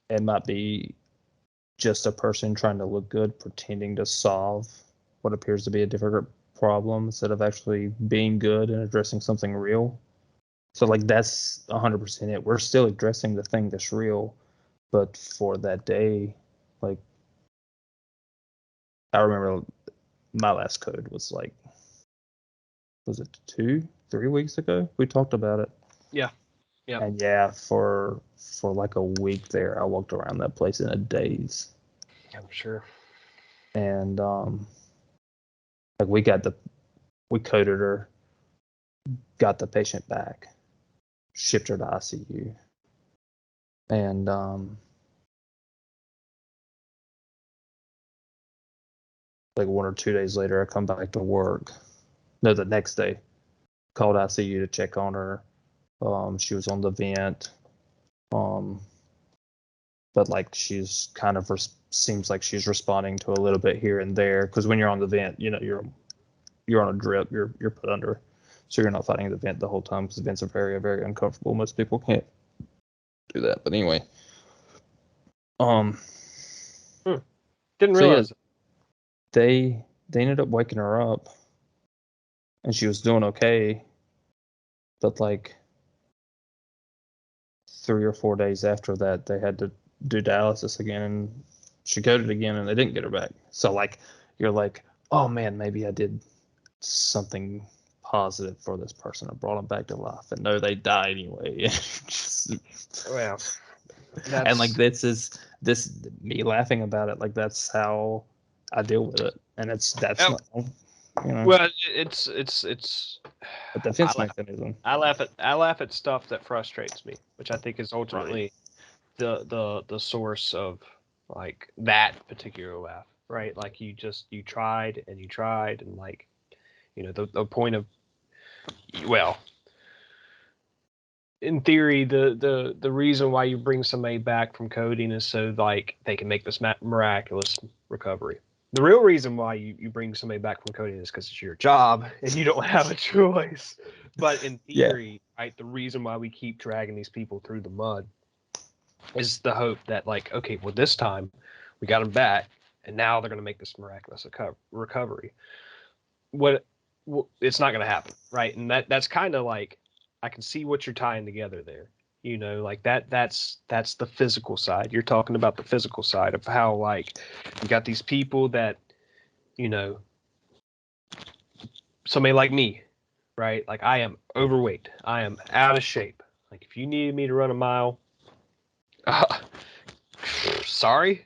It might be just a person trying to look good, pretending to solve what appears to be a difficult problem instead of actually being good and addressing something real. So like that's 100% it. We're still addressing the thing that's real, but for that day, like I remember my last code was like, was it 2-3 weeks ago? We talked about it. Yeah. Yeah. And yeah, for like a week there, I walked around that place in a daze. I'm sure. And like we coded her, got the patient back, shipped her to ICU, and like 1 or 2 days later, I come back to work. No, the next day, called ICU to check on her. She was on the vent. But like she's kind of seems like she's responding to a little bit here and there, because when you're on the vent, you're on a drip, you're put under, so you're not fighting the vent the whole time, because the vents are very, very uncomfortable. Most people can't do that. But anyway, Didn't so yeah, realize it. they ended up waking her up, and she was doing okay, but like 3 or 4 days after that, they had to do dialysis again, and she coded again, and they didn't get her back. So like, you're like, oh man, maybe I did something positive for this person. I brought them back to life, and no, they died anyway. Well, and like this me laughing about it, like that's how I deal with it, and that's not, well, it's a defense mechanism. I laugh at stuff that frustrates me, which I think is ultimately the source of like that particular laugh, right? Like you tried and you tried, and like the point of, well, in theory, the reason why you bring somebody back from coding is so like they can make this miraculous recovery. The real reason why you bring somebody back from coding is because it's your job and you don't have a choice. But in theory, right, the reason why we keep dragging these people through the mud is the hope that, like, okay, well, this time we got them back, and now they're going to make this miraculous recovery. Well, it's not going to happen, right? And that's kind of like, I can see what you're tying together there. Like that's the physical side. You're talking about the physical side of how, like, you got these people that, you know, somebody like me, right? Like I am overweight. I am out of shape. Like if you needed me to run a mile, sorry.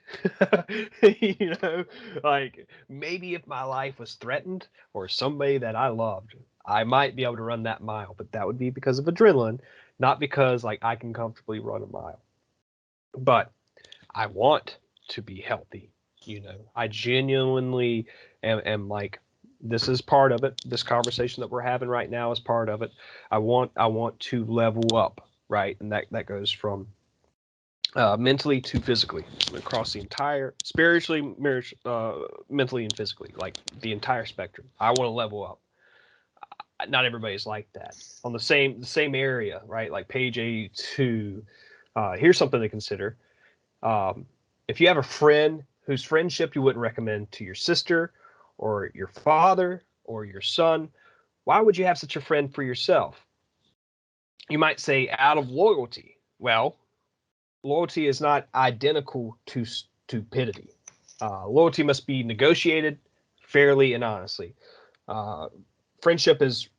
Like maybe if my life was threatened or somebody that I loved, I might be able to run that mile, but that would be because of adrenaline, not because like I can comfortably run a mile. But I want to be healthy. I genuinely am like, this is part of it. This conversation that we're having right now is part of it. I want to level up, right? And that goes from mentally to physically, across the entire spiritually, mentally, and physically, like the entire spectrum. I want to level up. Not everybody's like that on the same area, right? Like page 82. Here's something to consider. If you have a friend whose friendship you wouldn't recommend to your sister or your father or your son, why would you have such a friend for yourself? You might say out of loyalty. Well, loyalty is not identical to stupidity. Loyalty must be negotiated fairly and honestly. Uh, Friendship is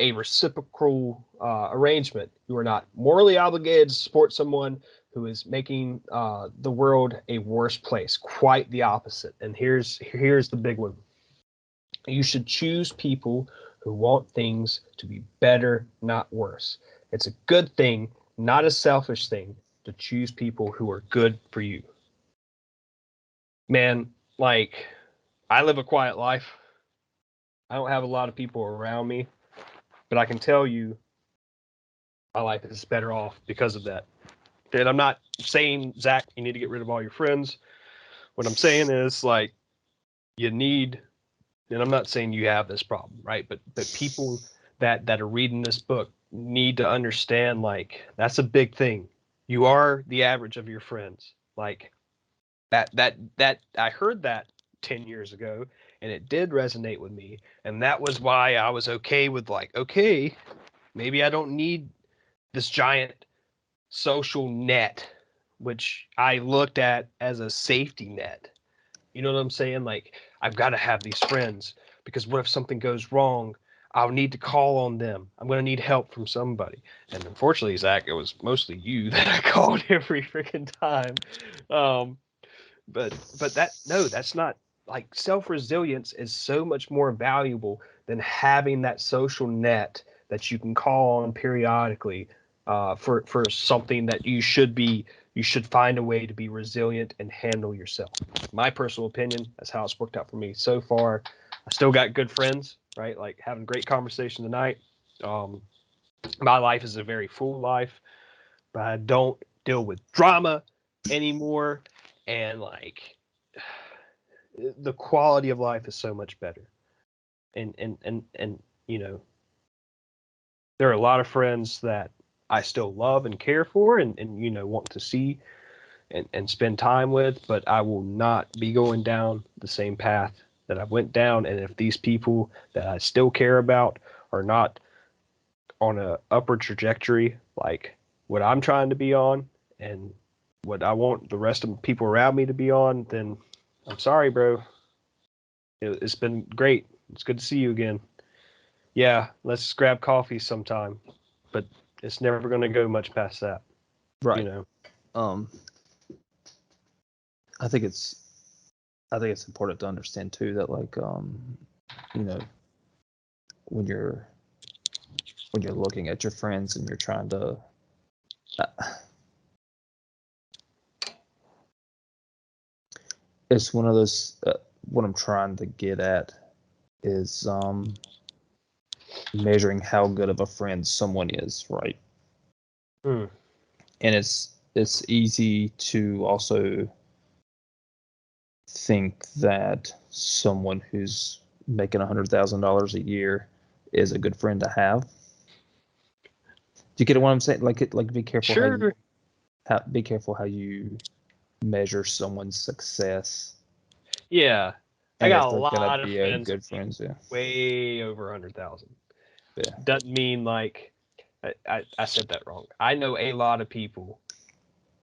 a reciprocal arrangement. You are not morally obligated to support someone who is making the world a worse place. Quite the opposite. And here's the big one. You should choose people who want things to be better, not worse. It's a good thing, not a selfish thing, to choose people who are good for you. Man, like, I live a quiet life. I don't have a lot of people around me, but I can tell you my life is better off because of that. And I'm not saying, Zach, you need to get rid of all your friends. What I'm saying is, like, you need, and I'm not saying you have this problem, right? But people that are reading this book need to understand, like, that's a big thing. You are the average of your friends. Like, that I heard that 10 years ago, and it did resonate with me. And that was why I was okay with, like, okay, maybe I don't need this giant social net, which I looked at as a safety net. You know what I'm saying? Like, I've got to have these friends because what if something goes wrong? I'll need to call on them. I'm going to need help from somebody. And unfortunately, Zach, it was mostly you that I called every freaking time. Um, but that, no, that's not, like, self resilience is so much more valuable than having that social net that you can call on periodically for something that you should find a way to be resilient and handle yourself. My personal opinion, that's how it's worked out for me so far. I still got good friends, right? Like, having a great conversation tonight. Um, my life is a very full life, but I don't deal with drama anymore. And, like, the quality of life is so much better. And you know, there are a lot of friends that I still love and care for and you know, want to see and spend time with, but I will not be going down the same path that I went down. And if these people that I still care about are not on a upward trajectory like what I'm trying to be on and what I want the rest of the people around me to be on, then I'm sorry, bro. It's been great. It's good to see you again. Yeah, let's grab coffee sometime, but it's never going to go much past that. Right. You know. Um, I think it's important to understand too that, like, you know, when you're looking at your friends and you're trying to it's one of those what I'm trying to get at is measuring how good of a friend someone is, right? Hmm. And it's easy to also think that someone who's making $100,000 a year is a good friend to have. Do you get what I'm saying? Like, be careful Sure. be careful how you measure someone's success Yeah, I and if got a they're gonna lot of be a friends good friend. Yeah. way over 100,000. Yeah. Doesn't mean, like, I said that wrong. I know a lot of people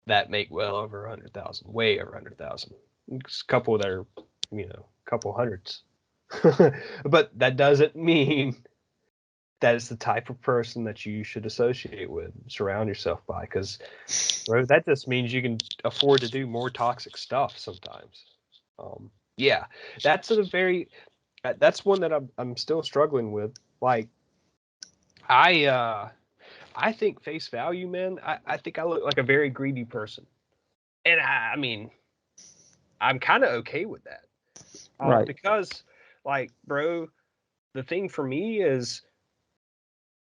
that make well over 100,000, way over 100,000. A couple that are, you know, a couple hundreds. But that doesn't mean that is the type of person that you should associate with, surround yourself by, because, bro, that just means you can afford to do more toxic stuff sometimes. Yeah, that's a very that's one that I'm still struggling with. Like, I think face value, man. I think I look like a very greedy person, and I mean, I'm kind of okay with that, Right. because, like, bro, the thing for me is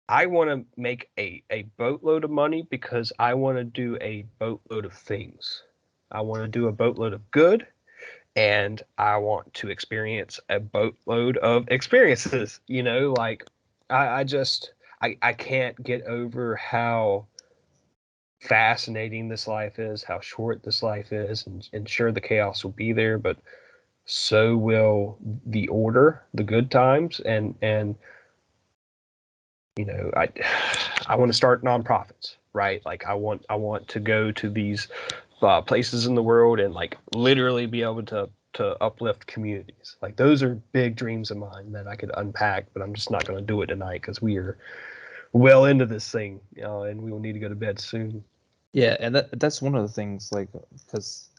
I want to make a boatload of money because I want to do a boatload of things. I want to do a boatload of good, and I want to experience a boatload of experiences. Like I just I can't get over how fascinating this life is, how short this life is, and sure the chaos will be there, but so will the order, the good times, and I want to start nonprofits, right? Like I want to go to these places in the world and like literally be able to uplift communities. Like those are big dreams of mine that I could unpack, but I'm just not going to do it tonight because we are well into this thing, and we will need to go to bed soon. Yeah, and that's one of the things, like, because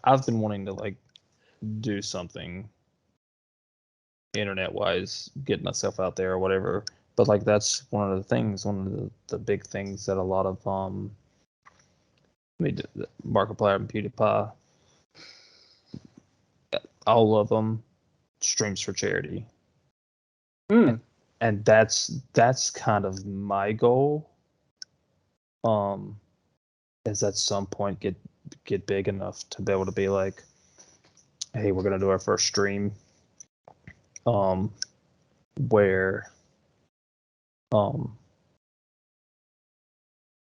I've been wanting to like do something internet wise, get myself out there or whatever. But like that's one of the big things that a lot of Markiplier and PewDiePie, all of them streams for charity. And that's kind of my goal. Is at some point get big enough to be able to be like, hey, we're gonna do our first stream, where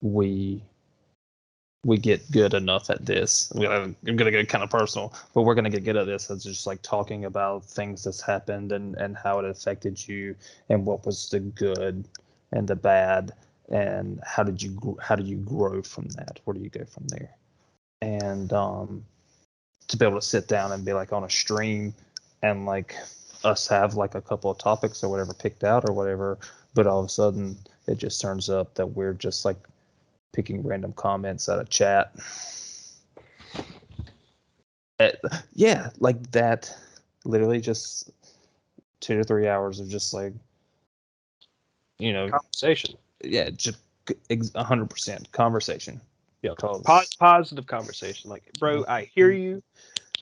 we get good enough at this. I'm gonna get kind of personal, but we're gonna get good at this. It's just like talking about things that's happened and how it affected you and what was the good and the bad and how do you grow from that? Where do you go from there? And to be able to sit down and be like on a stream and like us have like a couple of topics or whatever picked out or whatever, but all of a sudden it just turns up that we're just like picking random comments out of chat. Yeah, like that. Literally just 2 to 3 hours of just like, Conversation. Yeah, just 100% conversation. Yeah, positive conversation. Like, bro, I hear you.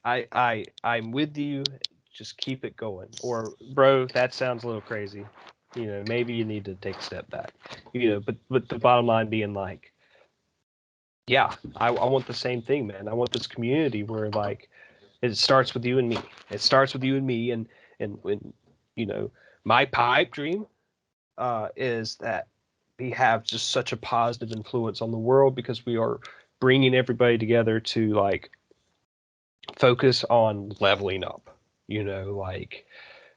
I'm with you. Just keep it going. Or, bro, that sounds a little crazy. Maybe you need to take a step back. But the bottom line being like, yeah, I want the same thing, man. I want this community where like it starts with you and me. It starts with you and me, and when my pipe dream is that we have just such a positive influence on the world because we are bringing everybody together to like focus on leveling up. Like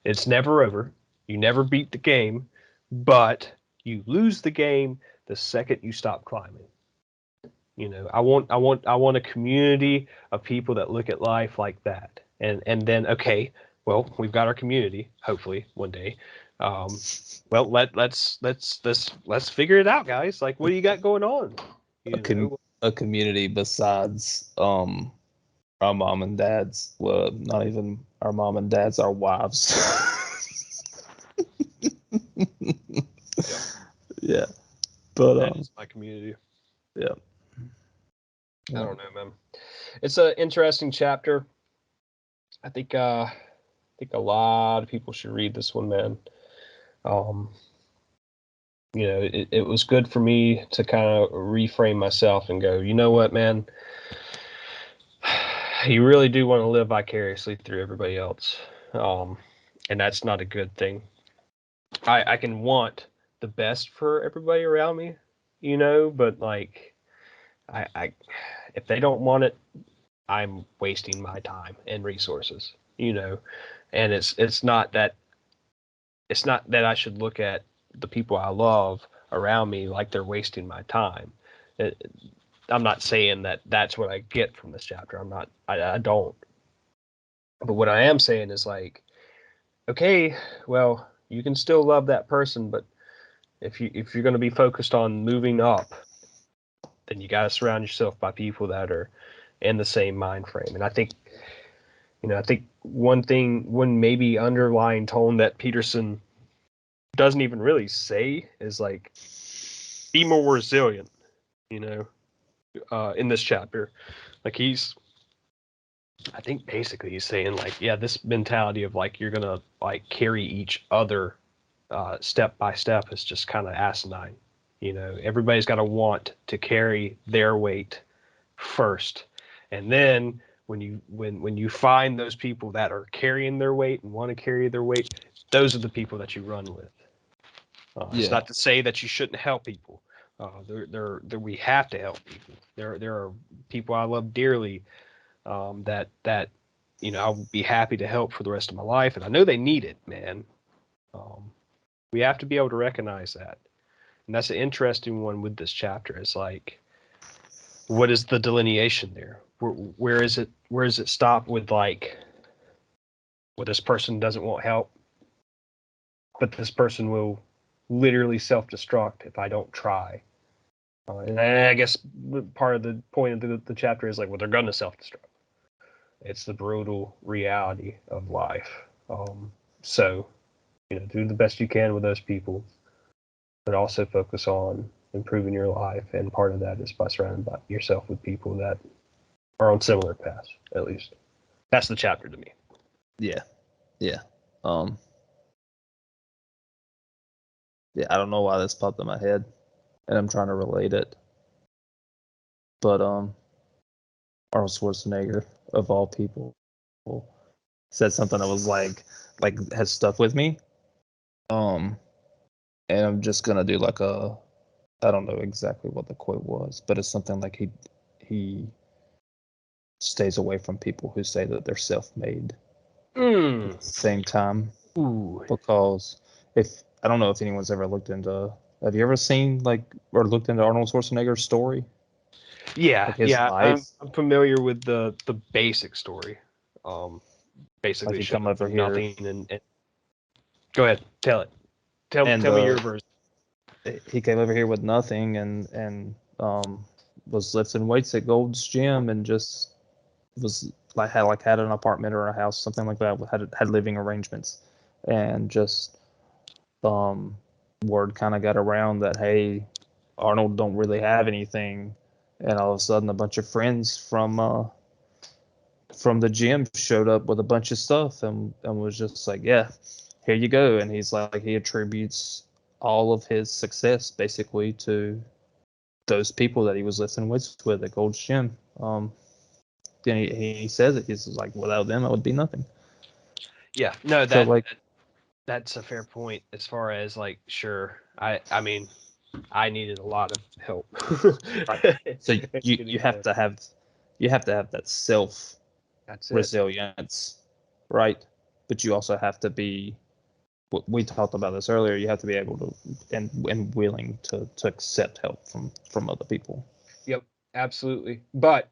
it's never over. You never beat the game, but you lose the game the second you stop climbing. I want a community of people that look at life like that. And then okay, well, we've got our community, hopefully one day. Well, let's figure it out, guys. Like, what do you got going on? A community besides our mom and dad's. Well, not even our mom and dad's, our wives. Yeah, but that is my community. Yeah. I don't know, man. It's an interesting chapter. I think a lot of people should read this one, man. It was good for me to kind of reframe myself and go, you know what, man? You really do want to live vicariously through everybody else. And that's not a good thing. I can want the best for everybody around me, but like I if they don't want it, I'm wasting my time and resources, and it's not that I should look at the people I love around me like they're wasting my time. I'm not saying that that's what I get from this chapter. I don't. But what I am saying is like, okay, well, you can still love that person, but if you're going to be focused on moving up, then you got to surround yourself by people that are in the same mind frame. And I think one maybe underlying tone that Peterson doesn't even really say is like, be more resilient, in this chapter. Like I think basically he's saying like, yeah, this mentality of like, you're going to like carry each other step by step is just kind of asinine. You know, everybody's got to want to carry their weight first, and then when you find those people that are carrying their weight and want to carry their weight, those are the people that you run with. It's not to say that you shouldn't help people. We have to help people. There are people I love dearly, that I'll be happy to help for the rest of my life, and I know they need it, man. We have to be able to recognize that, and that's an interesting one with this chapter. It's like, what is the delineation there? Where is it? Where does it stop with, like, well, this person doesn't want help, but this person will literally self-destruct if I don't try. And I guess part of the point of the chapter is like, well, they're going to self-destruct. It's the brutal reality of life. So, do the best you can with those people, but also focus on improving your life. And part of that is by surrounding yourself with people that are on similar paths, at least. That's the chapter to me. Yeah. Yeah, I don't know why this popped in my head, and I'm trying to relate it. But Arnold Schwarzenegger, of all people, said something that was like has stuck with me. And I'm just gonna do like I don't know exactly what the quote was, but it's something like he stays away from people who say that they're self-made. At the same time, because I don't know if anyone's ever looked into. Have you ever seen or looked into Arnold Schwarzenegger's story? Yeah, life? I'm familiar with the basic story. Basically, Like he come over here. nothing, and go ahead, tell it. Tell me your version. He came over here with nothing, and was lifting weights at Gold's Gym, and just was had an apartment or a house, something like that. Had living arrangements, and just word kind of got around that, hey, Arnold don't really have anything, and all of a sudden a bunch of friends from the gym showed up with a bunch of stuff, and was just like, yeah, here you go. And he's like, he attributes all of his success basically to those people that he was lifting weights with at Gold's Gym. Then he says it. He's like, without them, I would be nothing. Yeah, no, So that's a fair point. As far as, like, sure, I mean, I needed a lot of help. right. So you have to have that self resilience, right? But you also have to be. We talked about this earlier. You have to be able to and willing to accept help from other people. Yep, absolutely. But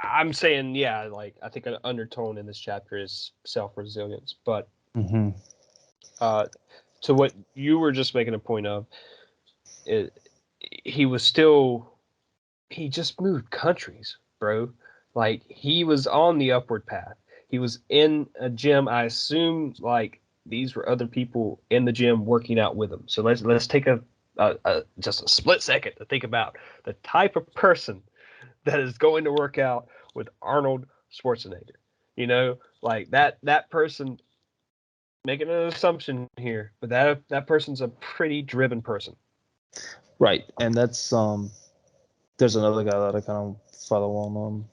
I'm saying, yeah, like, I think an undertone in this chapter is self-resilience. But to what you were just making a point of, he just moved countries, bro. Like, he was on the upward path. He was in a gym. I assume, like, these were other people in the gym working out with him. So let's take just a split second to think about the type of person that is going to work out with Arnold Schwarzenegger. Like, that person, making an assumption here, but that person's a pretty driven person. Right, and that's there's another guy that I kind of follow on.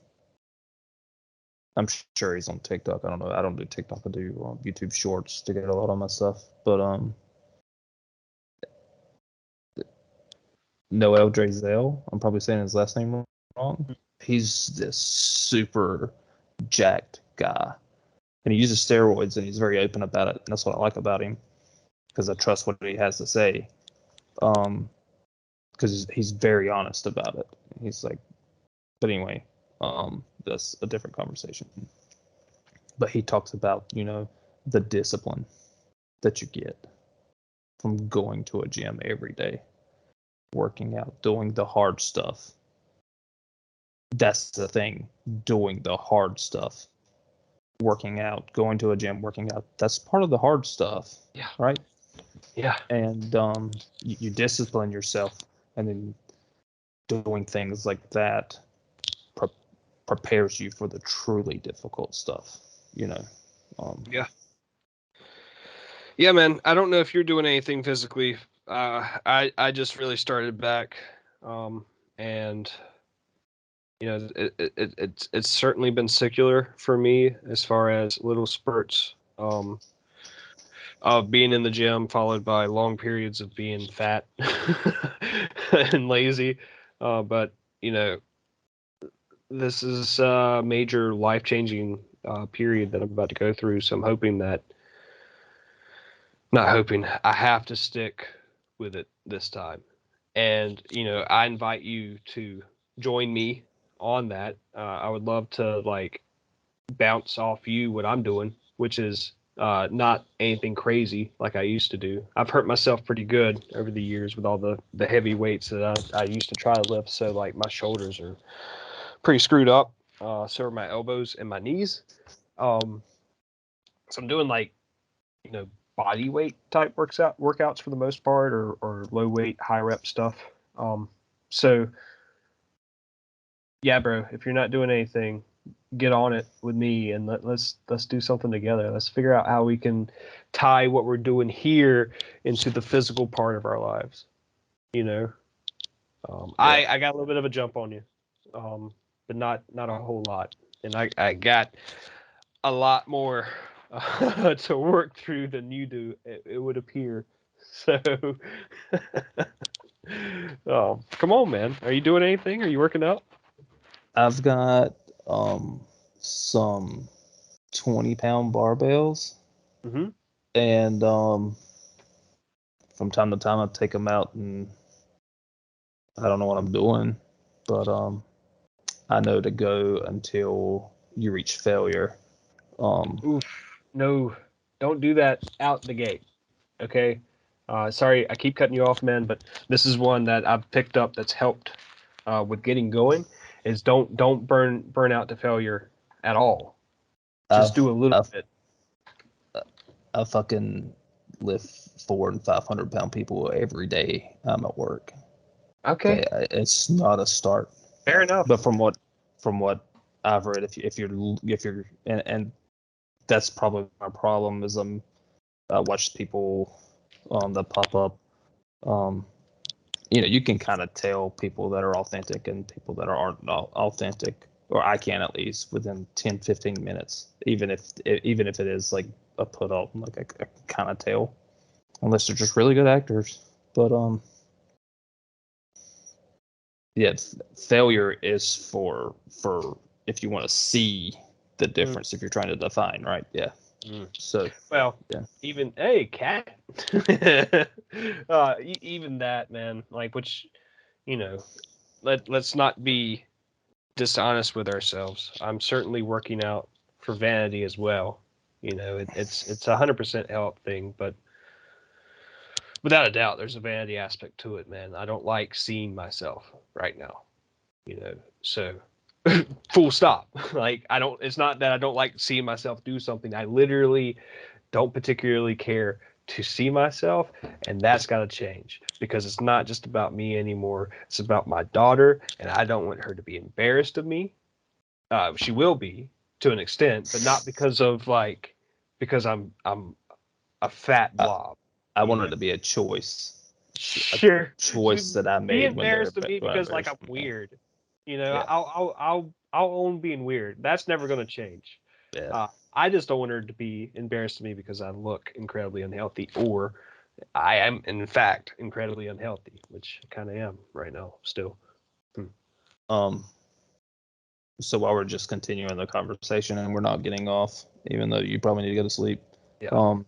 I'm sure he's on TikTok. I don't know. I don't do TikTok. I do YouTube Shorts to get a lot of my stuff. But Noel Drazel. I'm probably saying his last name wrong. He's this super jacked guy, and he uses steroids, and he's very open about it. And that's what I like about him, because I trust what he has to say. Because he's very honest about it. He's like, but anyway, that's a different conversation. But he talks about, the discipline that you get from going to a gym every day, working out, doing the hard stuff. That's the thing, doing the hard stuff. Working out, going to a gym, working out, that's part of the hard stuff. Yeah. Right? Yeah. And you discipline yourself, and then doing things like that prepares you for the truly difficult stuff. Yeah. Yeah, man. I don't know if you're doing anything physically. I just really started back, and it's certainly been secular for me as far as little spurts of being in the gym, followed by long periods of being fat and lazy. But you know, this is a major life changing period that I'm about to go through. So I'm hoping that, not hoping, I have to stick with it this time. And I invite you to join me on that. I would love to like bounce off you what I'm doing, which is not anything crazy like I used to do. I've hurt myself pretty good over the years with all the heavy weights that I used to try to lift. So like my shoulders are pretty screwed up. So are my elbows and my knees. Um, so I'm doing like, you know, body weight type workouts for the most part, or low weight, high rep stuff. So yeah, bro, if you're not doing anything, get on it with me and let's do something together. Let's figure out how we can tie what we're doing here into the physical part of our lives. You know, I got a little bit of a jump on you, but not a whole lot, and I got a lot more to work through than you do. It would appear. So, oh, come on, man. Are you doing anything? Are you working out? I've got some 20-pound barbells, Mm-hmm. and from time to time I take them out, and I don't know what I'm doing, but I know to go until you reach failure. Oof. No, don't do that out the gate. Okay. Sorry, I keep cutting you off, man, but this is one that I've picked up that's helped with getting going. Is don't burn out to failure at all. Just I've do a little I've bit. I fucking lift 400 and 500 pound people every day I'm at work. Okay, Okay, it's not a start, fair enough. but from what I've read, if you're and that's probably my problem is I watch people that pop up. Um, you can kind of tell people that are authentic and people that aren't authentic, or I can at least within 10-15 minutes, even if it is like a put up, like I can kind of tell, unless they're just really good actors. But yeah, failure is for if you want to see the difference, if you're trying to define, right? Yeah. Mm. So Well, yeah. even hey, cat. Even that, man. Like, which let's not be dishonest with ourselves. I'm certainly working out for vanity as well. It's 100% health thing, but without a doubt, there's a vanity aspect to it, man. I don't like seeing myself right now. So full stop. Like I don't. It's not that I don't like seeing myself do something. I literally don't particularly care to see myself, and that's got to change because it's not just about me anymore. It's about my daughter, and I don't want her to be embarrassed of me. She will be to an extent, but not because I'm a fat I, blob. I You want know, it to be a choice, a sure. choice that I Be made embarrassed of me when I'm because like embarrassed I'm of me. weird. Yeah, I'll own being weird. That's never gonna change. yeah. I just don't want her to be embarrassed of me because I look incredibly unhealthy, or I am in fact incredibly unhealthy, which I kind of am right now still. Um. So while we're just continuing the conversation and we're not getting off, even though you probably need to go to sleep. Yeah. Um.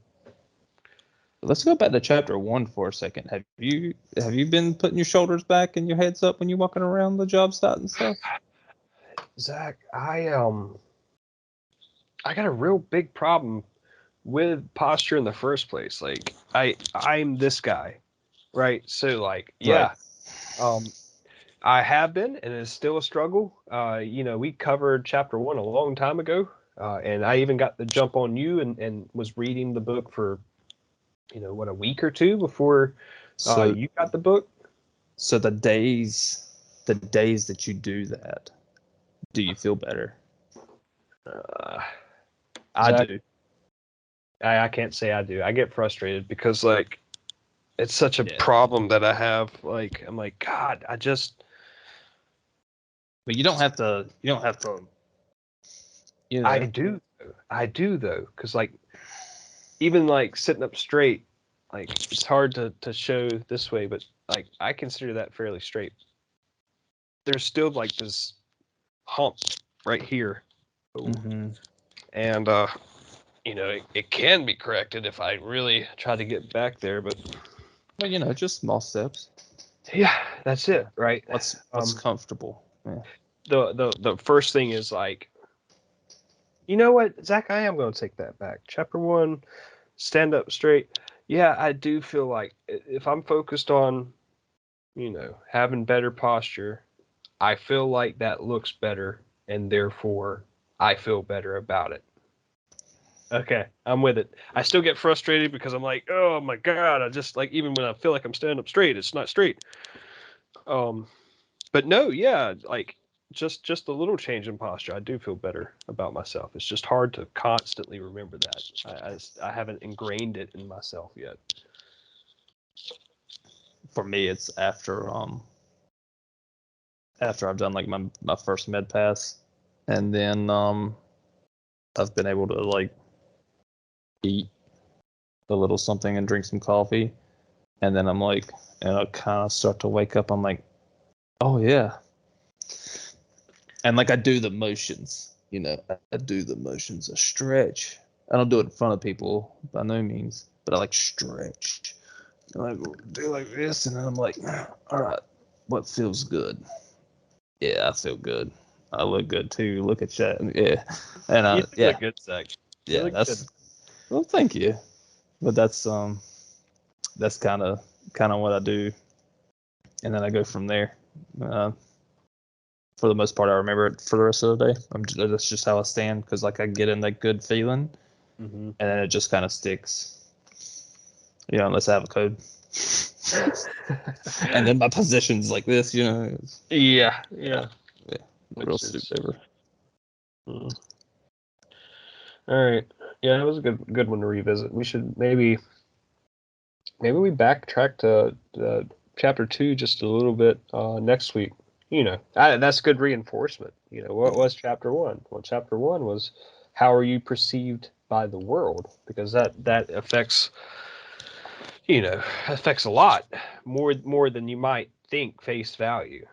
Let's go back to chapter 1 for a second. Have you been putting your shoulders back and your heads up when you're walking around the job site and stuff? Zach, I got a real big problem with posture in the first place. Like I'm this guy, right? So like, Right. yeah, um, I have been, and it's still a struggle. We covered chapter 1 a long time ago, and I even got the jump on you and was reading the book for, a week or two before So you got the book. so the days that you do that, do you feel better? Uh, I Zach, do. I can't say I do. I get frustrated because like it's such a Yeah. problem that I have. Like I'm like, God, I just But you don't have to. You don't have to. You know. I do though, because like even like sitting up straight, like it's hard to show this way, but like I consider that fairly straight. There's still like this hump right here, Mm-hmm. and you know it can be corrected if I really try to get back there, but Well, you know, just small steps. yeah, that's it, right? What's comfortable? Yeah. The first thing is like, you know what, Zach, I am going to take that back. Chapter 1, stand up straight. Yeah, I do feel like if I'm focused on, you know, having better posture, I feel like that looks better, and therefore I feel better about it. Okay, I'm with it. I still get frustrated because I'm like, oh my God, I just like, even when I feel like I'm standing up straight, it's not straight. But no, yeah, like just a little change in posture, I do feel better about myself. It's just hard to constantly remember that. I haven't ingrained it in myself yet. For me, it's after I've done like my first med pass, and then I've been able to like eat a little something and drink some coffee, and then I'm like, and I kind of start to wake up. I'm like, oh yeah, and like I do the motions, you know, I do the motions, I stretch. I don't do it in front of people by no means, but I like stretch. I like do like this, and then I'm like, all right, what feels good? Yeah, I feel good. I look good too. Look at that. Yeah, and You yeah, look good, Zach. You yeah. look That's good. well, thank you. But that's kind of what I do, and then I go from there. For the most part, I remember it for the rest of the day. That's just how I stand because like I get in that good feeling, Mm-hmm. and then it just kind of sticks. You know, unless I have a code. And then my position's like this, you know. Yeah. Real stupid. Mm. All right. Yeah, that was a good one to revisit. We should maybe we backtrack to chapter 2 just a little bit next week. You know, that's good reinforcement. You know, what was chapter 1? Well, chapter 1 was how are you perceived by the world, because that affects, you know, affects a lot more than you might think face value.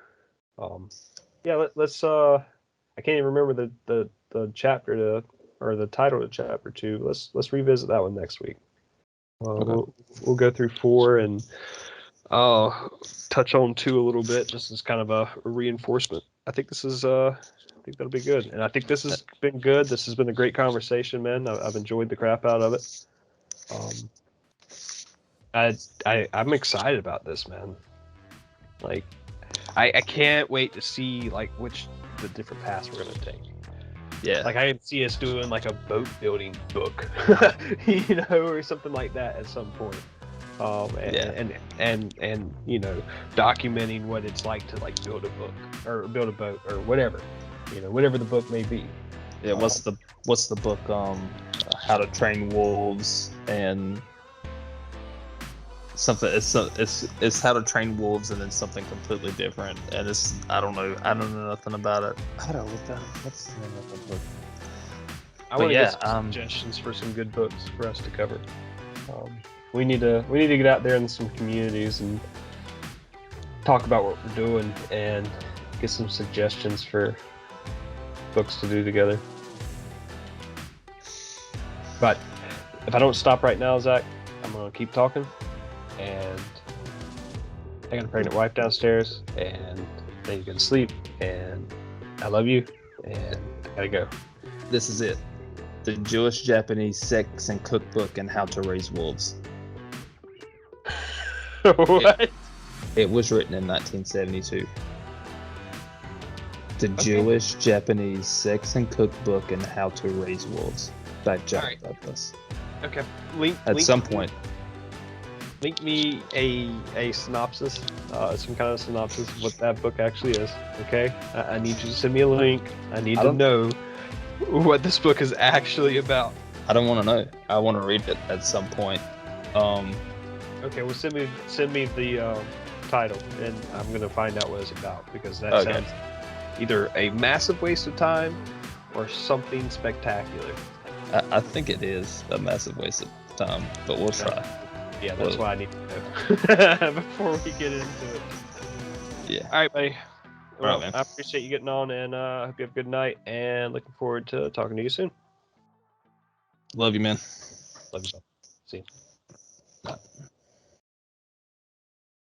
Yeah, let's I can't even remember the chapter or the title to chapter 2. Let's revisit that one next week. Okay. We'll go through 4 and touch on 2 a little bit, just as kind of a reinforcement. I think this is I think that'll be good, and I think this has been good. This has been a great conversation, man. I've enjoyed the crap out of it. I'm excited about this, man. Like, I can't wait to see like which the different paths we're gonna take. Yeah. Like I can see us doing like a boat building book, you know, or something like that at some point. And you know, documenting what it's like to like build a book or build a boat or whatever, you know, whatever the book may be. Yeah. What's the book? How to Train Wolves and something. It's How to Train Wolves and then something completely different. And it's I don't know nothing about it. How did I look that up? What's the name of the book? I want to get some suggestions for some good books for us to cover. We need to get out there in some communities and talk about what we're doing and get some suggestions for books to do together. But if I don't stop right now, Zach, I'm gonna keep talking, and I got a pregnant wife downstairs, and then you can sleep, and I love you, and I gotta go. This is it. The Jewish-Japanese Sex and Cookbook and How to Raise Wolves. What? It was written in 1972. The Jewish-Japanese Sex and Cookbook and How to Raise Wolves by John Douglas. Okay. At some point. Link me a synopsis, some kind of synopsis of what that book actually is. Okay. I need you to send me a link. I need to know what this book is actually about. I don't want to know. I want to read it at some point. Okay, well send me the title, and I'm gonna find out what it's about, because that Okay. sounds either a massive waste of time or something spectacular. I think it is a massive waste of time, but we'll try. Yeah, that's Well- why I need to know before we get into it. Yeah. All right, buddy. Well, man. I appreciate you getting on, and I hope you have a good night, and looking forward to talking to you soon. Love you, man. Love you. See you. Bye.